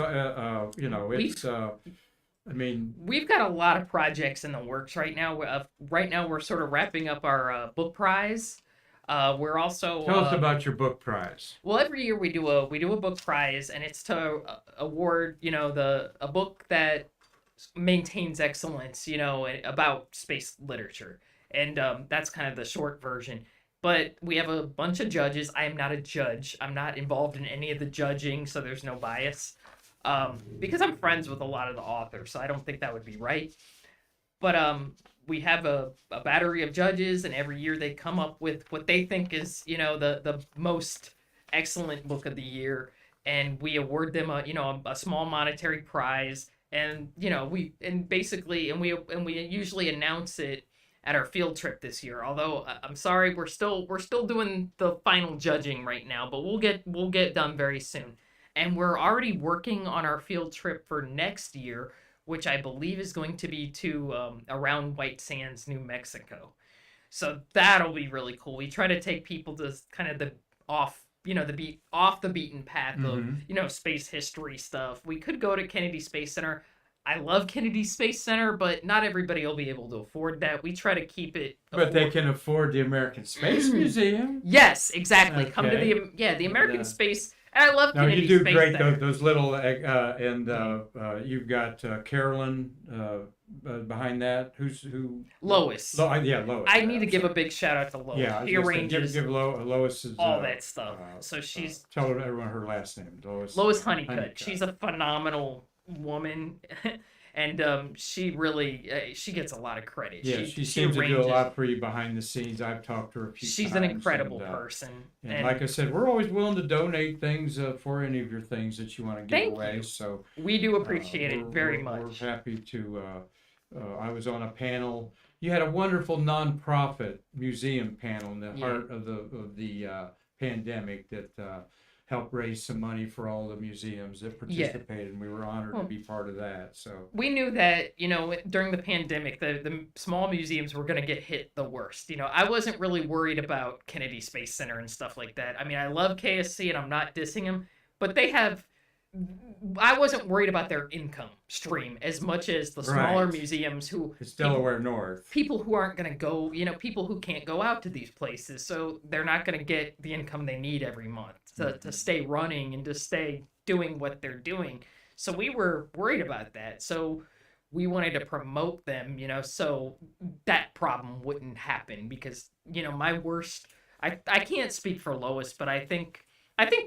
I mean, we've got a lot of projects in the works right now. Right now, we're sort of wrapping up our book prize. We're also tell us about your book prize. Well, every year we do a book prize, and it's to award a book that maintains excellence, about space literature, and that's kind of the short version. But we have a bunch of judges. I am not a judge. I'm not involved in any of the judging, so there's no bias. Because I'm friends with a lot of the authors, so I don't think that would be right. But we have a battery of judges, and every year they come up with what they think is, the most excellent book of the year, and we award them a small monetary prize, and we usually announce it at our field trip this year. Although I'm sorry, we're still doing the final judging right now, but we'll get done very soon. And we're already working on our field trip for next year, which I believe is going to be to around White Sands, New Mexico. So that'll be really cool. We try to take people to kind of off the beaten path of, space history stuff. We could go to Kennedy Space Center. I love Kennedy Space Center, but not everybody will be able to afford that. We try to keep it But they can afford the American Space Museum. Yes, exactly. Okay. Come to the American Space. And I love No, Kennedy you do Space great. Center. Those little you've got Carolyn behind that. Who? Lois. Lois. I need to give a big shout out to Lois. Yeah, She arranges give Lois all that stuff. So she's tell everyone her last name. Lois Honeycutt. She's a phenomenal woman. And she really she gets a lot of credit. Yeah, she seems to do a lot for you behind the scenes. I've talked to her a few times. She's an incredible person. And like I said, we're always willing to donate things for any of your things that you want to give Thank away. you. So we do appreciate it very much. We're happy to. I was on a panel. You had a wonderful nonprofit museum panel in the heart of the pandemic that helped raise some money for all the museums that participated, and we were honored to be part of that. So we knew that, during the pandemic, the small museums were going to get hit the worst. I wasn't really worried about Kennedy Space Center and stuff like that. I mean, I love KSC, and I'm not dissing them, but I wasn't worried about their income stream as much as the smaller museums it's Delaware North. People who aren't going to go, people who can't go out to these places, so they're not going to get the income they need every month to stay running and to stay doing what they're doing. So we were worried about that. So we wanted to promote them, so that problem wouldn't happen because, my worst, I can't speak for Lois, but I think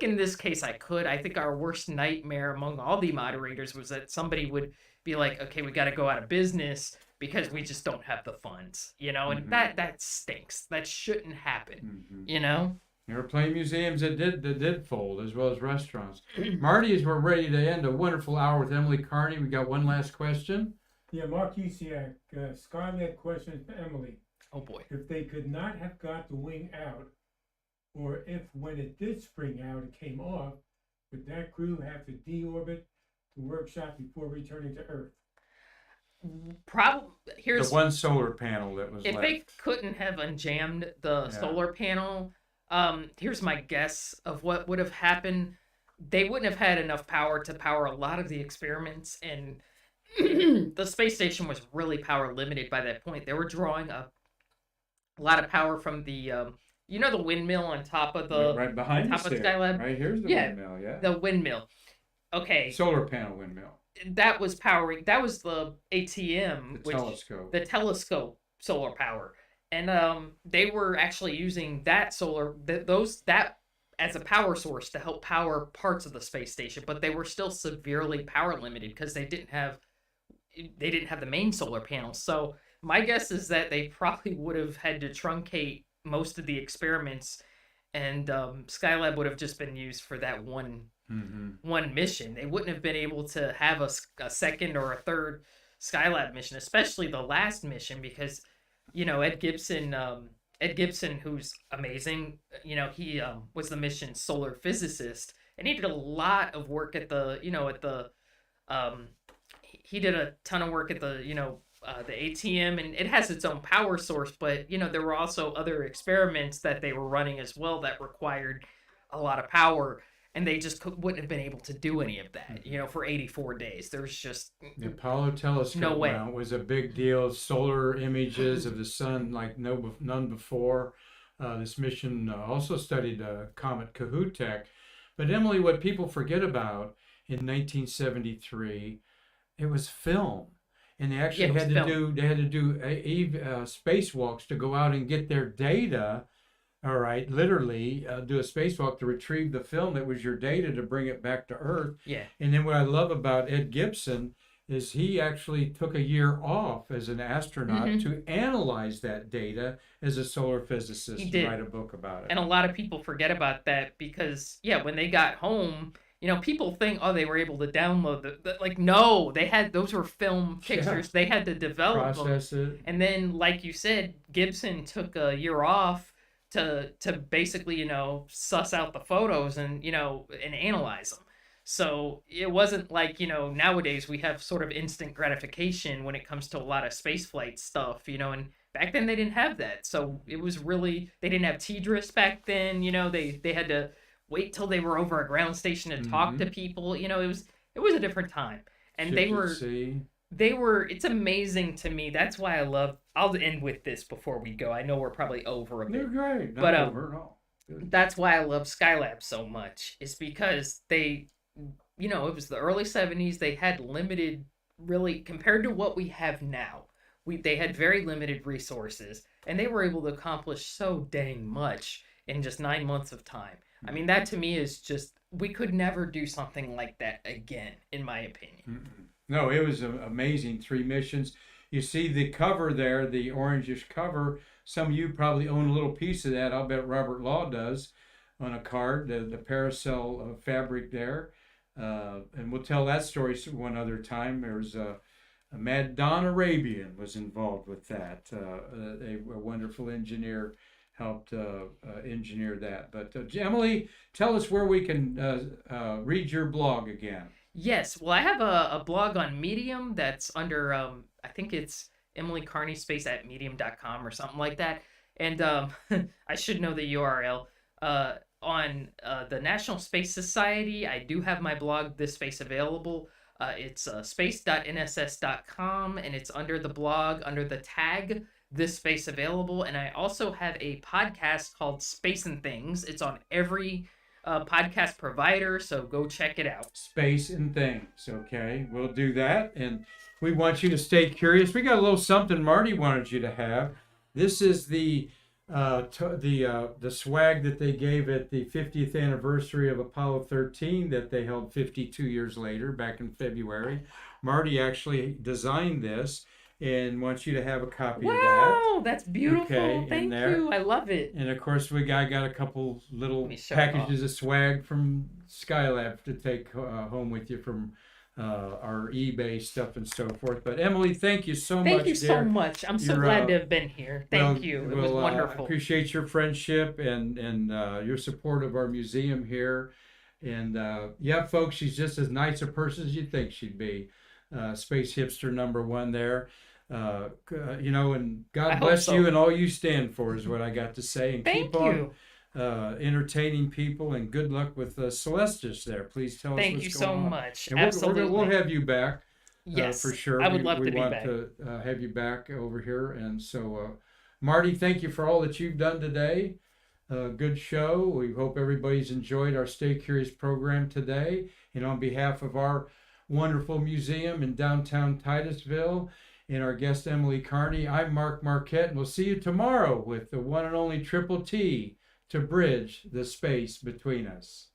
in this case I could. I think our worst nightmare among all the moderators was that somebody would be like, okay, we got to go out of business because we just don't have the funds, and that stinks. That shouldn't happen, There were plenty of museums that did fold, as well as restaurants. Marty, as we're ready to end a wonderful hour with Emily Carney, we got one last question. Yeah, Mark Usiak, Skylab question for Emily. Oh boy. If they could not have got the wing out, or if when it did spring out, it came off, would that crew have to deorbit the workshop before returning to Earth? Probably. Here's the one solar panel that was if left. they couldn't have unjammed the solar panel. Here's my guess of what would have happened. They wouldn't have had enough power to power a lot of the experiments, and the space station was really power limited by that point. They were drawing a a lot of power from the the windmill on top of the right behind top us of there. Skylab. Right here's the Yeah, windmill. Yeah. the windmill. Okay, Solar panel windmill. that was powering. That was the ATM, The telescope. the telescope solar power, and they were actually using that that as a power source to help power parts of the space station, but they were still severely power limited because they didn't have the main solar panels. So my guess is that they probably would have had to truncate most of the experiments, and Skylab would have just been used for that one mission. They wouldn't have been able to have a second or a third Skylab mission, especially the last mission, because Ed Gibson, who's amazing, he was the mission's solar physicist, and he did a lot of work at the he did a ton of work at the ATM, and it has its own power source, but there were also other experiments that they were running as well that required a lot of power, and they just wouldn't have been able to do any of that for 84 days. There's just the Apollo telescope no way. mount was a big deal. Solar images of the sun like none before. This mission also studied comet Kohoutek. But Emily, what people forget about in 1973, it was film, and they actually had to do spacewalks to go out and get their data. All right, literally do a spacewalk to retrieve the film that was your data to bring it back to Earth. Yeah. And then what I love about Ed Gibson is he actually took a year off as an astronaut to analyze that data as a solar physicist and write a book about it. And a lot of people forget about that because, when they got home, people think, they were able to download no, those were film pictures. Yeah. They had to develop process them. It. And then, like you said, Gibson took a year off to basically, suss out the photos and analyze them. So it wasn't like, nowadays we have sort of instant gratification when it comes to a lot of spaceflight stuff, and back then they didn't have that. So it was really, they didn't have TDRS back then, they had to wait till they were over a ground station to talk to people. It was a different time. And they were, it's amazing to me. That's why I'll end with this before we go. I know we're probably over a bit. You're great. But over at all. That's why I love Skylab so much. Is because they, it was the early 70s. They had limited, really, compared to what we have now. They had very limited resources, and they were able to accomplish so dang much in just 9 months of time. I mean, that to me is just, we could never do something like that again, in my opinion. No, it was amazing. 3 missions. You see the cover there, the orangish cover. Some of you probably own a little piece of that. I'll bet Robert Law does on a card, the paracel fabric there. And we'll tell that story one other time. There's a Mad Don Arabian was involved with that. A wonderful engineer helped engineer that. But Emily, tell us where we can read your blog again. Yes, well, I have a blog on Medium that's under, I think it's Emily Carney space at medium.com or something like that. And I should know the URL. On the National Space Society, I do have my blog, This Space, available. It's space.nss.com, and it's under the blog, under the tag, This Space Available. And I also have a podcast called Space and Things. It's on every podcast provider, so go check it out. Space and Things. Okay, we'll do that, and we want you to stay curious. We got a little something Marty wanted you to have. This is the swag that they gave at the 50th anniversary of Apollo 13 that they held 52 years later, back in February. Marty actually designed this and wants you to have a copy of that. Wow, that's beautiful. Okay, Thank you. I love it. And of course, I got a couple little packages of swag from Skylab to take home with you from our eBay stuff and so forth. But Emily, thank you so much. Thank you so much. I'm so glad to have been here. Thank you. It was wonderful. I appreciate your friendship and your support of our museum here. And yeah, folks, she's just as nice a person as you'd think she'd be. Space Hipster #1 there. And God bless you and all you stand for is what I got to say. And keep on entertaining people, and good luck with Celestis there. Please tell us what's going on. Thank you so much. And absolutely. We'll have you back. Yes, for sure. I would love to be back. We want to have you back over here, and so Marty, thank you for all that you've done today. Good show. We hope everybody's enjoyed our Stay Curious program today. And on behalf of our wonderful museum in downtown Titusville and our guest Emily Carney, I'm Mark Marquette, and we'll see you tomorrow with the one and only Triple T to bridge the space between us.